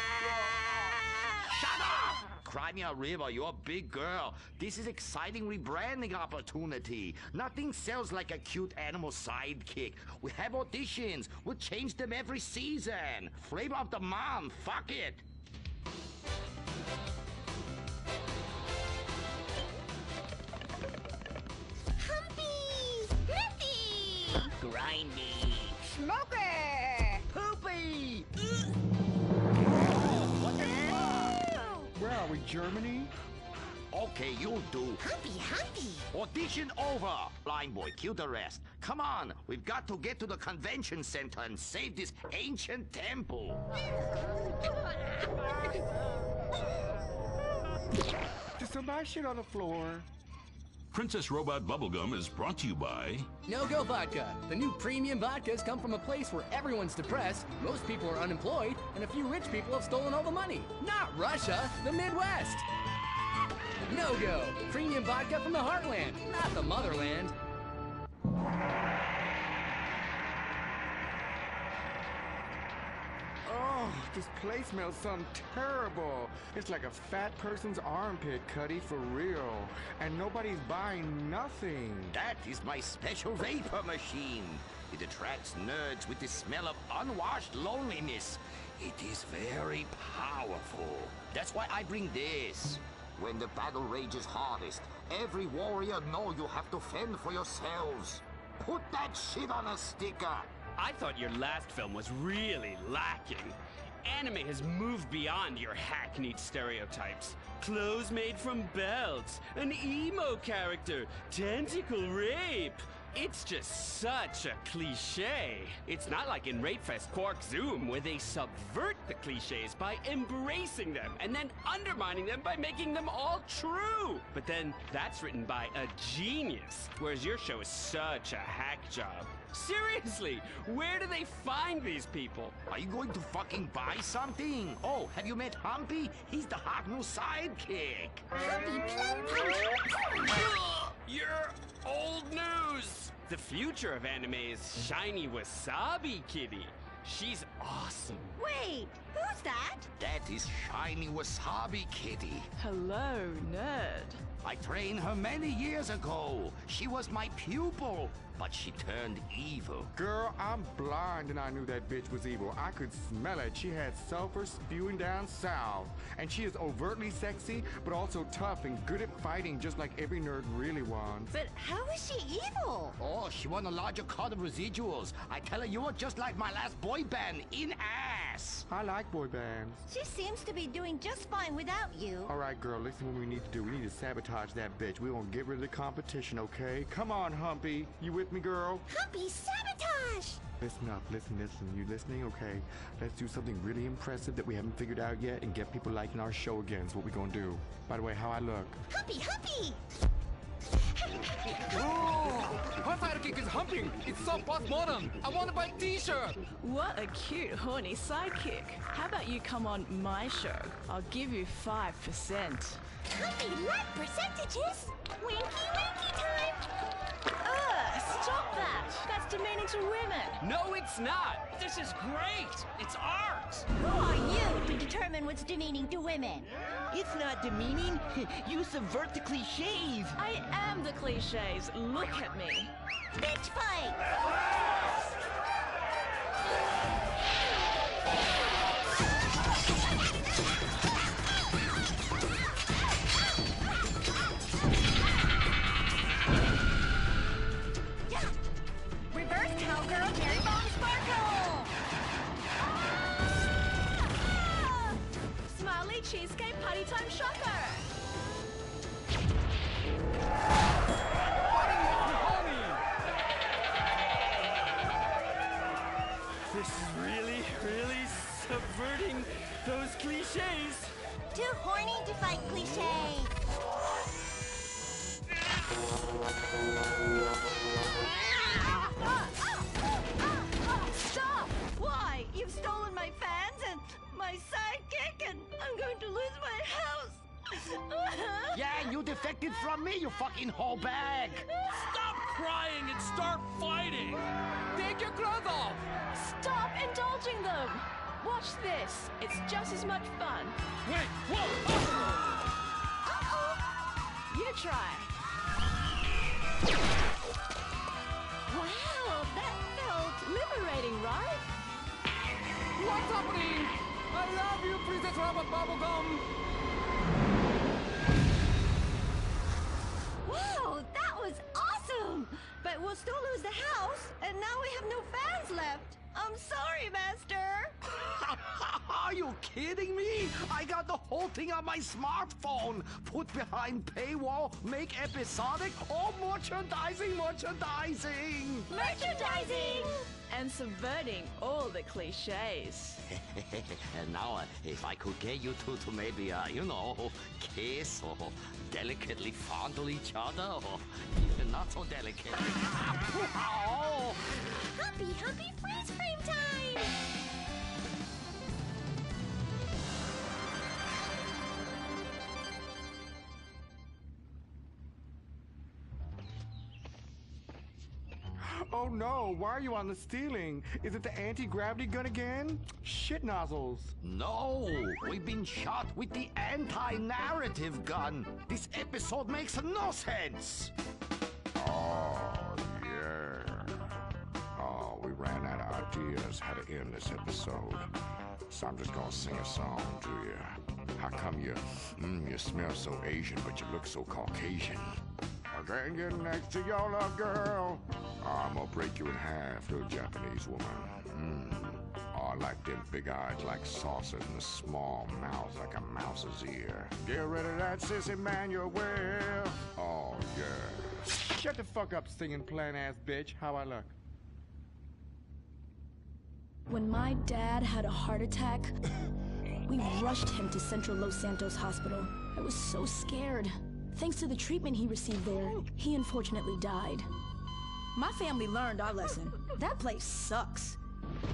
Shut up! Crimea River, you're a big girl. This is exciting rebranding opportunity. Nothing sells like a cute animal sidekick. We have auditions. We'll change them every season. Flavor of the month. Fuck it. Humpy! Sniffy! Grindy. Smoky! Poopy! Where are we, Germany? Okay, you'll do. Humpy! Audition over. Blind boy, kill the rest. Come on, we've got to get to the convention center and save this ancient temple. somebody shit on the floor. Princess Robot Bubblegum is brought to you by... No-Go Vodka. The new premium vodkas come from a place where everyone's depressed, most people are unemployed, and a few rich people have stolen all the money. Not Russia, the Midwest. No-Go. Premium vodka from the heartland, not the motherland. Oh, this place smells something terrible. It's like a fat person's armpit, Cuddy, for real. And nobody's buying nothing. That is my special vapor machine. It attracts nerds with the smell of unwashed loneliness. It is very powerful. That's why I bring this. When the battle rages hardest, every warrior know you have to fend for yourselves. Put that shit on a sticker. I thought your last film was really lacking. Anime has moved beyond your hackneyed stereotypes. Clothes made from belts, an emo character, tentacle rape. It's just such a cliche. It's not like in Rapefest Quark Zoom, where they subvert the cliches by embracing them and then undermining them by making them all true. But then that's written by a genius, whereas your show is such a hack job. Seriously, where do they find these people? Are you going to fucking buy something? Oh, have you met Humpy? He's the hot new sidekick. Humpy Plum. You're old news. The future of anime is Shiny Wasabi Kitty. She's awesome. Wait, who's that? That is Shiny Wasabi Kitty. Hello, nerd. I trained her many years ago. She was my pupil, but she turned evil. Girl, I'm blind and I knew that bitch was evil. I could smell it. She had sulfur spewing down south. And she is overtly sexy, but also tough and good at fighting, just like every nerd really wants. But how is she evil? Oh, she won a larger cut of residuals. I tell her you are just like my last boy band, in ass. I like boy bands. She seems to be doing just fine without you. All right, girl, listen what we need to do. We need to sabotage that bitch. We won't get rid of the competition, okay? Come on, Humpy. You with me, girl? Humpy, sabotage! Listen up, listen. You listening? Okay. Let's do something really impressive that we haven't figured out yet and get people liking our show again. Is what we're gonna do. By the way, how I look? Humpy, Humpy! Oh, her sidekick is humping. It's so postmodern. I want to buy a t-shirt. What a cute, horny sidekick. How about you come on my show? I'll give you 5%. Humpy, like percentages? Winky, winky time! Stop that! That's demeaning to women. No, it's not. This is great. It's art. Who are you to determine what's demeaning to women? It's not demeaning. You subvert the cliches. I am the cliches. Look at me. Bitch fight! Reverse cowgirl, cherry bomb sparkle! Smiley cheesecake party time shocker. This is really, really subverting those cliches. Too horny to fight cliches. Stop! Why? You've stolen my fans and my sidekick, and I'm going to lose my house. Yeah, you defected from me, you fucking whole bag. Stop crying and start fighting. Take your clothes off. Stop indulging them. Watch this. It's just as much fun. Wait, whoa! You try. Wow, that felt liberating, right? What's happening? I love you, Princess Robot Bubblegum. Wow, that was awesome! But we'll still lose the house, and now we have no fans left. I'm sorry, Master. Are you kidding me? I got the whole thing on my smartphone. Put behind paywall, make episodic, all merchandising. Merchandising! And subverting all the cliches. And now, if I could get you two to maybe, kiss or delicately fondle each other, or even not so delicate. Oh. Happy freeze frame time! Oh no, why are you on the ceiling? Is it the anti-gravity gun again? Shit nozzles. No, we've been shot with the anti-narrative gun. This episode makes no sense. Oh, yeah. Oh, we ran out of ideas how to end this episode. So I'm just gonna sing a song to you. How come you smell so Asian, but you look so Caucasian? I can't get next to your love, girl. I'm gonna break you in half, little Japanese woman. Oh, I like them big eyes like saucers and a small mouth like a mouse's ear. Get rid of that sissy Manuel. Oh, yeah. Shut the fuck up, singing plant-ass bitch. How I look? When my dad had a heart attack, we rushed him to Central Los Santos Hospital. I was so scared. Thanks to the treatment he received there, he unfortunately died. My family learned our lesson. That place sucks.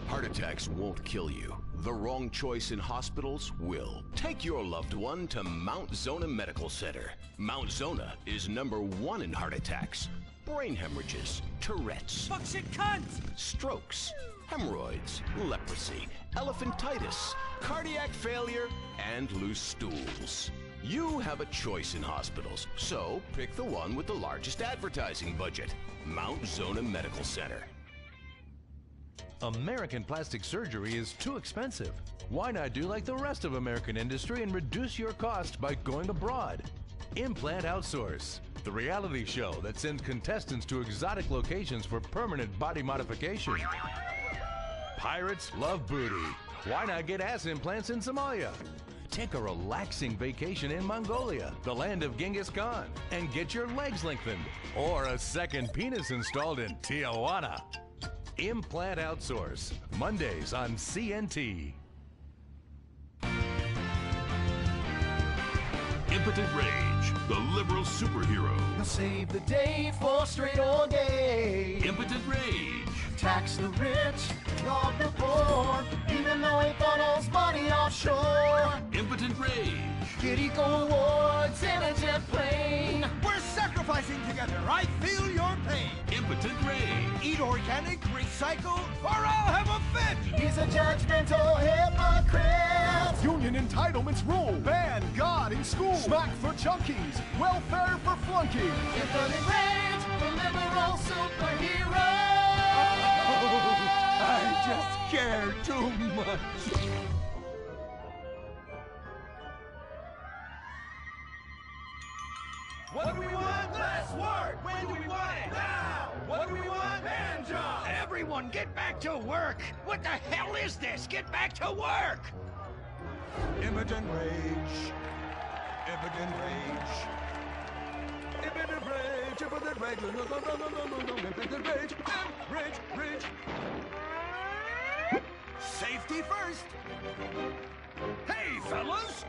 Heart attacks won't kill you. The wrong choice in hospitals will. Take your loved one to Mount Zona Medical Center. Mount Zona is #1 in heart attacks, brain hemorrhages, Tourette's, Fuck shit cunt! strokes, hemorrhoids, leprosy, elephantitis, cardiac failure, and loose stools. You have a choice in hospitals, so pick the one with the largest advertising budget. Mount Zona Medical Center. American plastic surgery is too expensive. Why not do like the rest of American industry and reduce your cost by going abroad? Implant Outsource, the reality show that sends contestants to exotic locations for permanent body modification. Pirates love booty. Why not get ass implants in Somalia? Take a relaxing vacation in Mongolia, the land of Genghis Khan, and get your legs lengthened, or a second penis installed in Tijuana. Implant Outsource, Mondays on CNT. Impotent Rage, the liberal superhero. He'll save the day for straight all day. Impotent Rage. Tax the rich, rob the poor, even though he funnels money offshore. Impotent Rage. Get eco awards in a jet plane. We're sacrificing together. I feel your pain. Impotent Rage. Eat organic, recycle, or I'll have a fit. He's a judgmental hypocrite. Union entitlements rule. Ban God in school. Smack for junkies. Welfare for flunkies. Impotent Rage, the liberal superhero. I just care too much. What do we want? Less work! When do we want it? Now! What do we want? Hand jobs! Everyone, get back to work! What the hell is this? Get back to work! Impotent Rage. Impotent Rage. Impotent Rage. Impotent Rage. No, Impotent Rage. Rage. Safety first! Hey, fellas!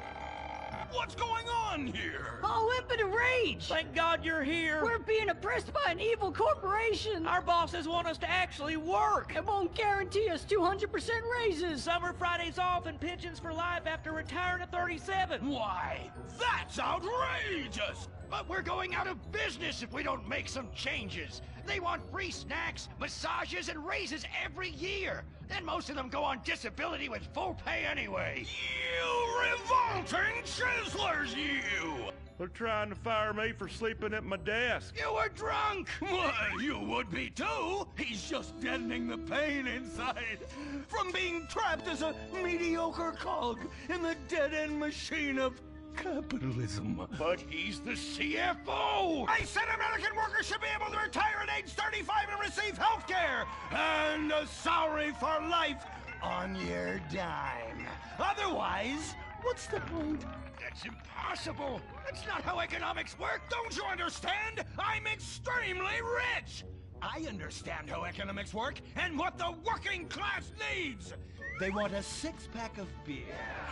What's going on here? Oh, impotent rage! Thank God you're here. We're being oppressed by an evil corporation. Our bosses want us to actually work. It won't guarantee us 200% raises. Summer Fridays off and pensions for life after retiring at 37. Why? That's outrageous! But we're going out of business if we don't make some changes. They want free snacks, massages, and raises every year. Then most of them go on disability with full pay anyway. You revolting chiselers, you! They're trying to fire me for sleeping at my desk. You were drunk! Why, you would be too! He's just deadening the pain inside from being trapped as a mediocre cog in the dead-end machine of capitalism. But he's the CFO! I said American workers should be able to retire at age 35 and receive health care and a salary for life on your dime. Otherwise, what's the point? That's impossible. That's not how economics work. Don't you understand? I'm extremely rich. I understand how economics work and what the working class needs. They want a six-pack of beer,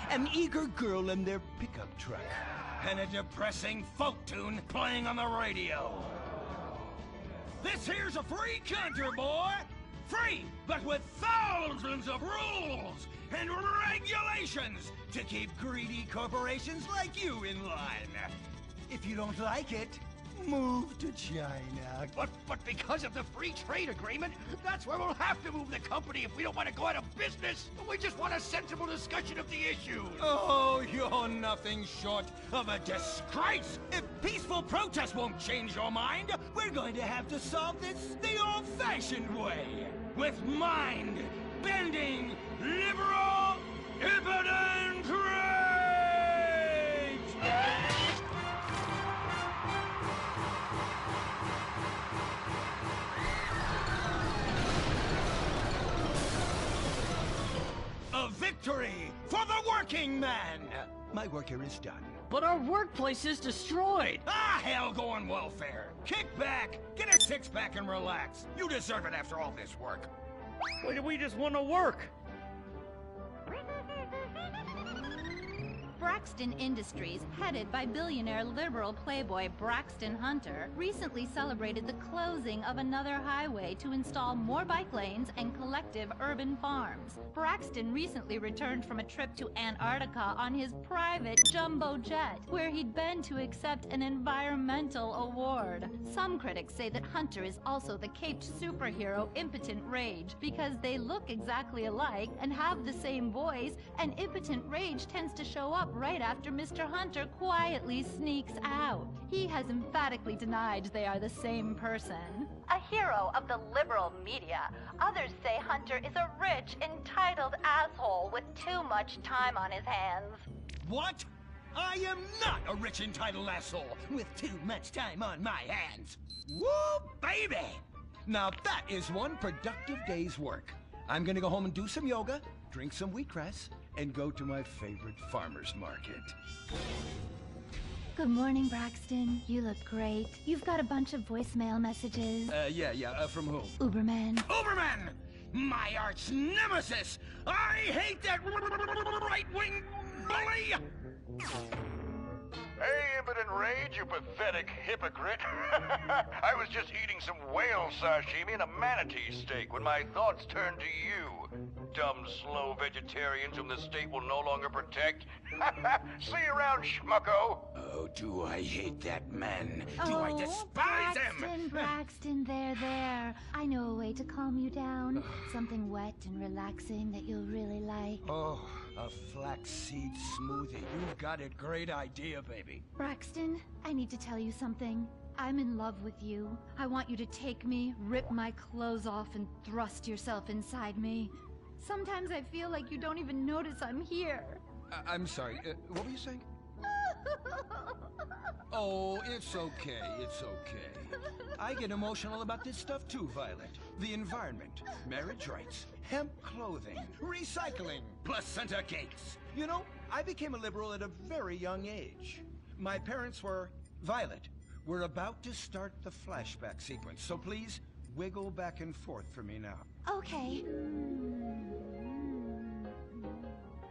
an eager girl in their pickup truck, and a depressing folk tune playing on the radio. This here's a free country, boy. Free, but with thousands of rules and regulations to keep greedy corporations like you in line. If you don't like it, move to China. But because of the free trade agreement, that's where we'll have to move the company if we don't want to go out of business. We just want a sensible discussion of the issue. Oh, you're nothing short of a disgrace. If peaceful protest won't change your mind, we're going to have to solve this the old-fashioned way. With mind-bending, liberal, impotent rage! A victory for the working man! My work here is done. But our workplace is destroyed! Ah, hell go on welfare! Kick back, get a six-pack and relax. You deserve it after all this work. Why do we just want to work? Braxton Industries, headed by billionaire liberal playboy Braxton Hunter, recently celebrated the closing of another highway to install more bike lanes and collective urban farms. Braxton recently returned from a trip to Antarctica on his private jumbo jet, where he'd been to accept an environmental award. Some critics say that Hunter is also the caped superhero Impotent Rage, because they look exactly alike and have the same voice, and Impotent Rage tends to show up right after Mr. Hunter quietly sneaks out. He has emphatically denied they are the same person. A hero of the liberal media, others say Hunter is a rich, entitled asshole with too much time on his hands. What? I am not a rich, entitled asshole with too much time on my hands. Woo, baby! Now that is one productive day's work. I'm gonna go home and do some yoga, drink some wheatgrass, and go to my favorite farmer's market. Good morning, Braxton. You look great. You've got a bunch of voicemail messages. From whom? Uberman. Uberman! My arch nemesis! I hate that right-wing bully! Hey, Impotent Rage, you pathetic hypocrite. I was just eating some whale sashimi and a manatee steak when my thoughts turned to you. Dumb, slow vegetarians whom the state will no longer protect. See you around, schmucko. Oh, do I hate that man. Do I despise him? Braxton, there. I know a way to calm you down. Something wet and relaxing that you'll really like. Oh, a flaxseed smoothie. You've got a great idea, baby. Braxton, I need to tell you something. I'm in love with you. I want you to take me, rip my clothes off, and thrust yourself inside me. Sometimes I feel like you don't even notice I'm here. I'm sorry, what were you saying? Oh, it's okay. I get emotional about this stuff too, Violet. The environment, marriage rights, hemp clothing, recycling, placenta cakes. You know, I became a liberal at a very young age. My parents were... Violet, we're about to start the flashback sequence, so please wiggle back and forth for me now. Okay.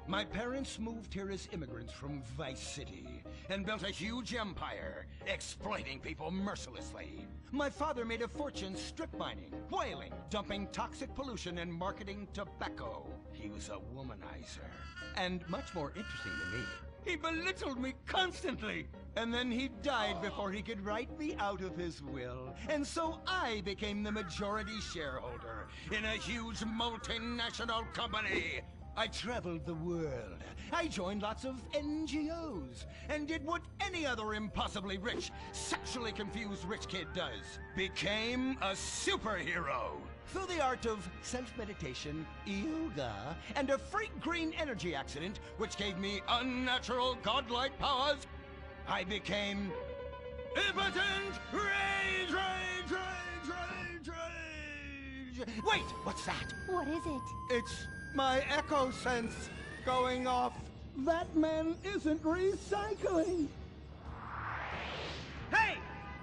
My parents moved here as immigrants from Vice City and built a huge empire, exploiting people mercilessly. My father made a fortune strip mining, whaling, dumping toxic pollution, and marketing tobacco. He was a womanizer. And much more interesting than me, he belittled me constantly. And then he died before he could write me out of his will. And so I became the majority shareholder in a huge multinational company. I traveled the world. I joined lots of NGOs and did what any other impossibly rich, sexually confused rich kid does. Became a superhero. Through the art of self-meditation, yoga, and a freak green energy accident, which gave me unnatural godlike powers, I became Impotent Rage! Wait, what's that? What is it? It's My echo sense going off. That man isn't recycling. Hey,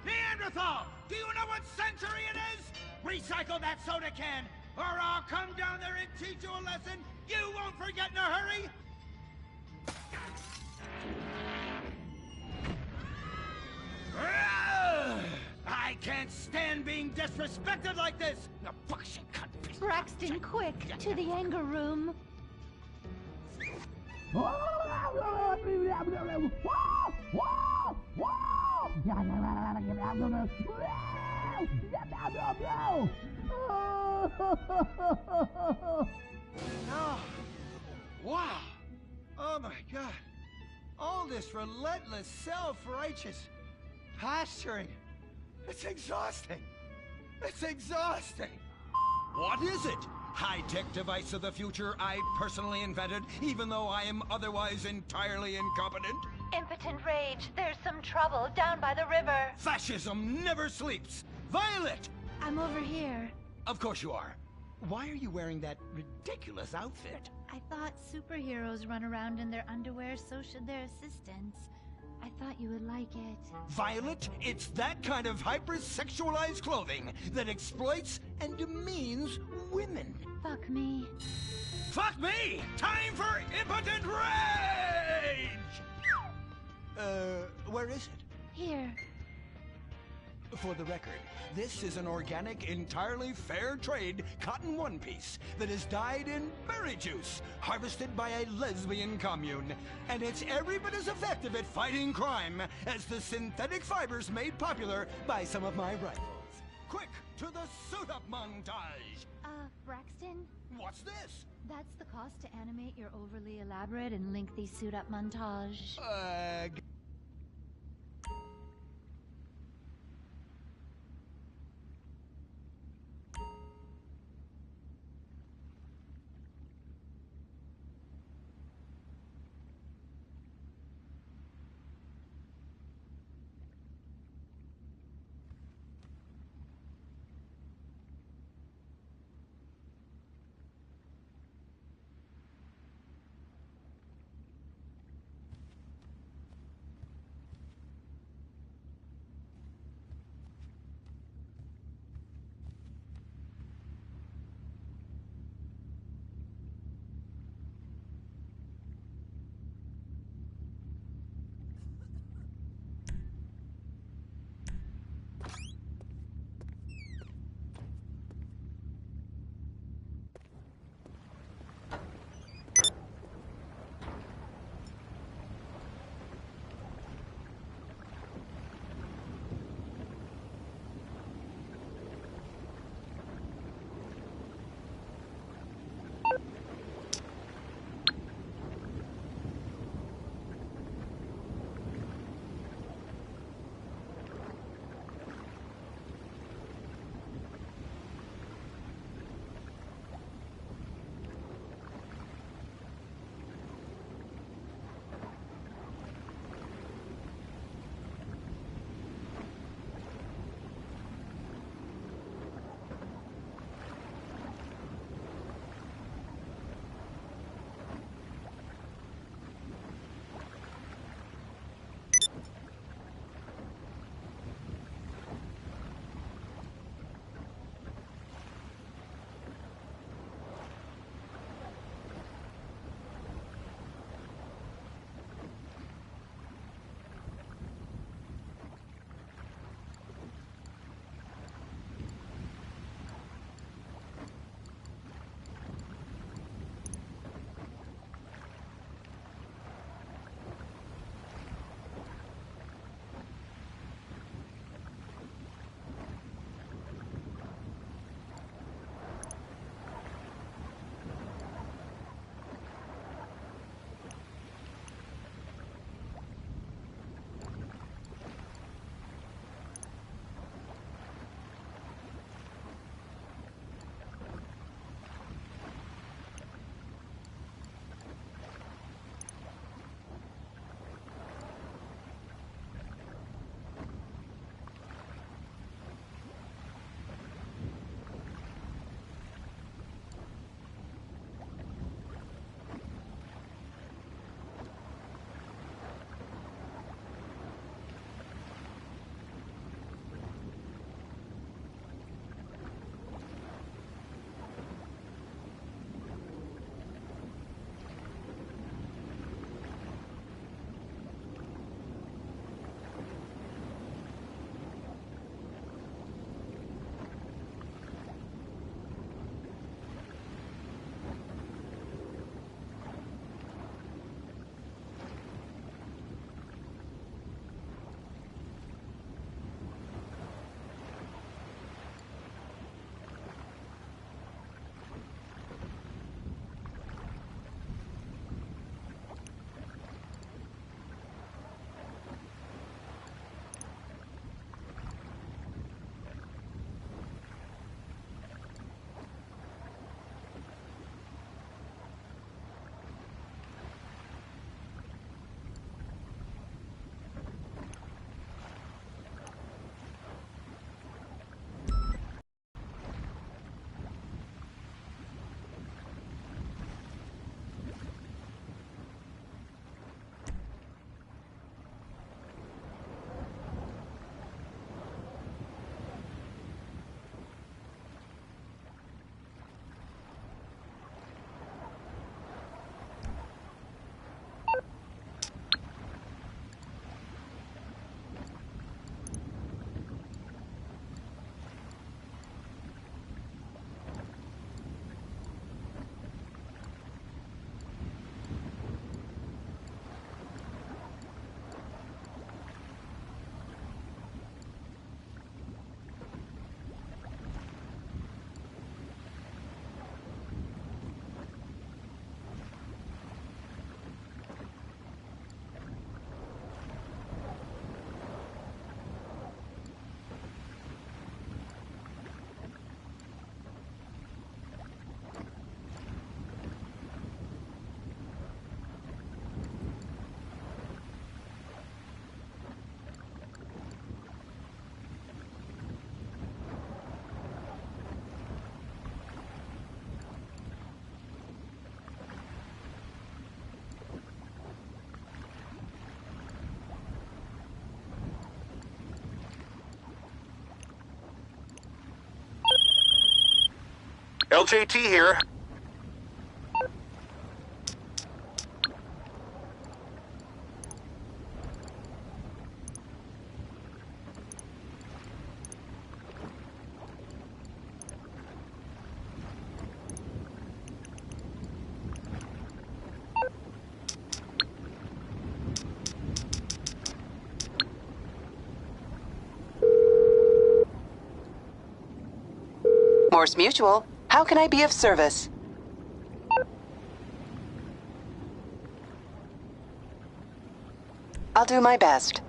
Neanderthal! Do you know what century it is? Recycle that soda can, or I'll come down there and teach you a lesson you won't forget in a hurry! I can't stand being disrespected like this! Now, bullshit, cunt. Braxton, quick, to the anger room. Oh, wow. Oh my God. All this relentless, self-righteous posturing. It's exhausting. It's exhausting. What is it? High-tech device of the future I personally invented, even though I am otherwise entirely incompetent? Impotent rage. There's some trouble down by the river. Fascism never sleeps! Violet! I'm over here. Of course you are. Why are you wearing that ridiculous outfit? I thought superheroes run around in their underwear, so should their assistants. I thought you would like it. Violet, it's that kind of hypersexualized clothing that exploits and demeans women. Fuck me. Fuck me! Time for impotent rage! Where is it? Here. For the record, this is an organic, entirely fair trade cotton one piece that is dyed in berry juice, harvested by a lesbian commune. And it's every bit as effective at fighting crime as the synthetic fibers made popular by some of my rivals. Quick, to the suit-up montage! Braxton? What's this? That's the cost to animate your overly elaborate and lengthy suit-up montage. LJT here. Morse Mutual, how can I be of service? I'll do my best.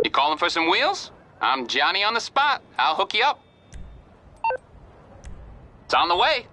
You calling for some wheels? I'm Johnny on the spot. I'll hook you up. It's on the way.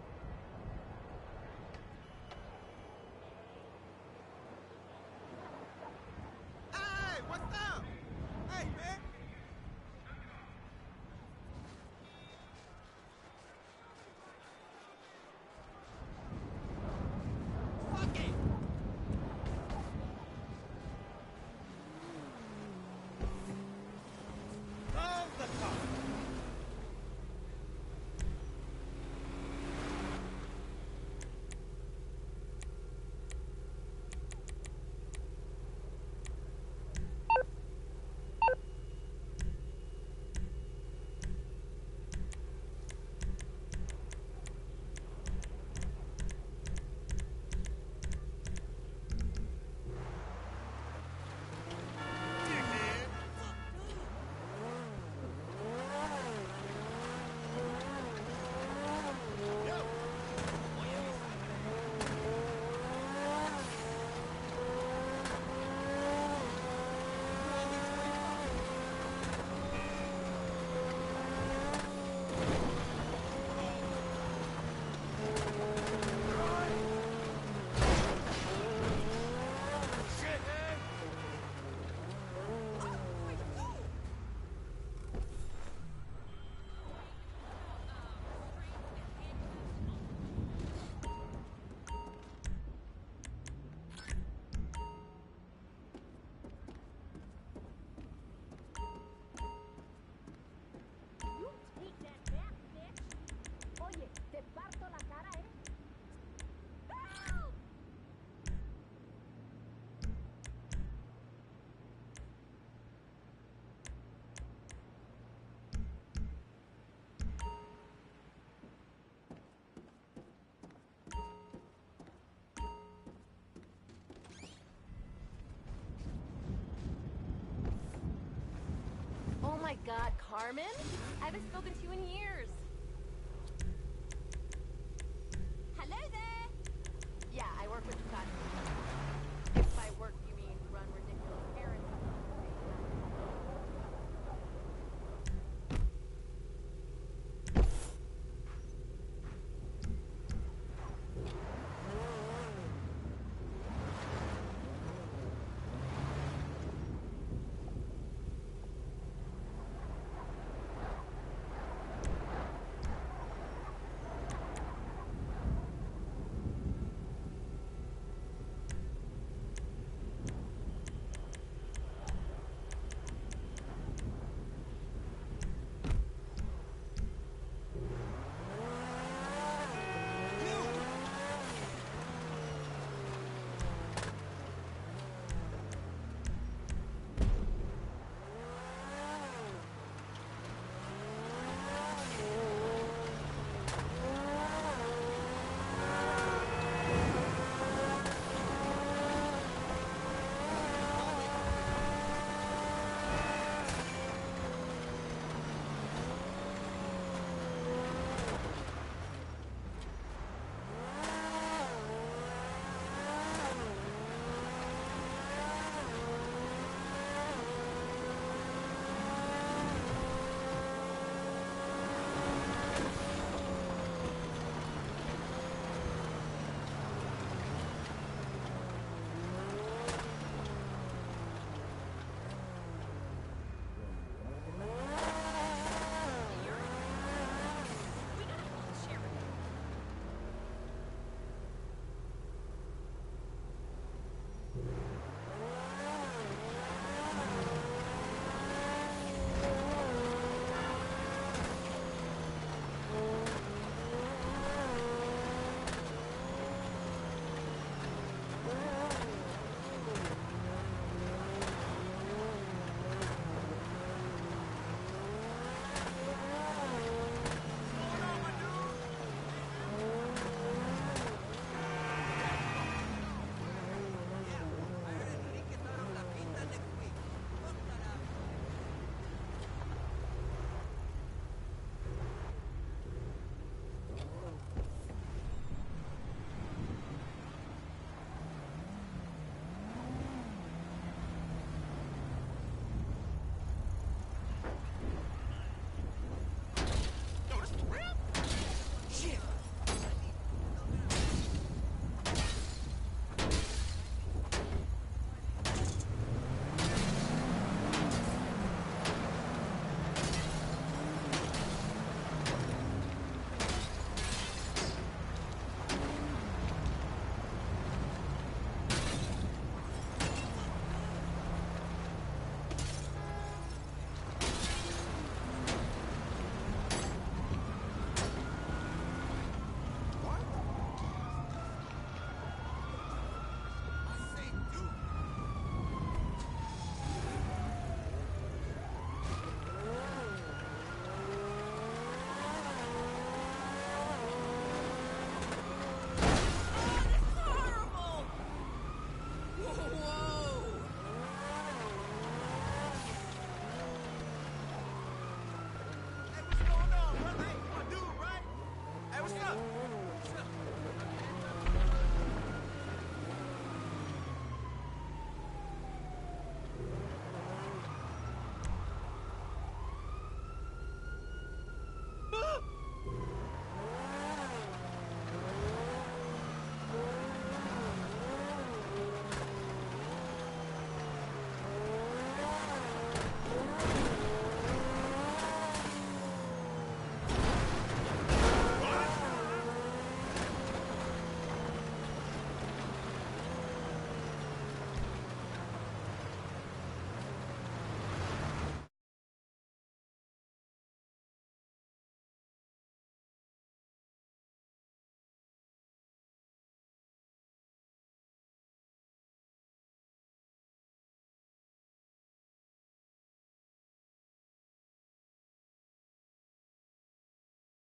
Oh my god, Carmen? I haven't spoken to you in years.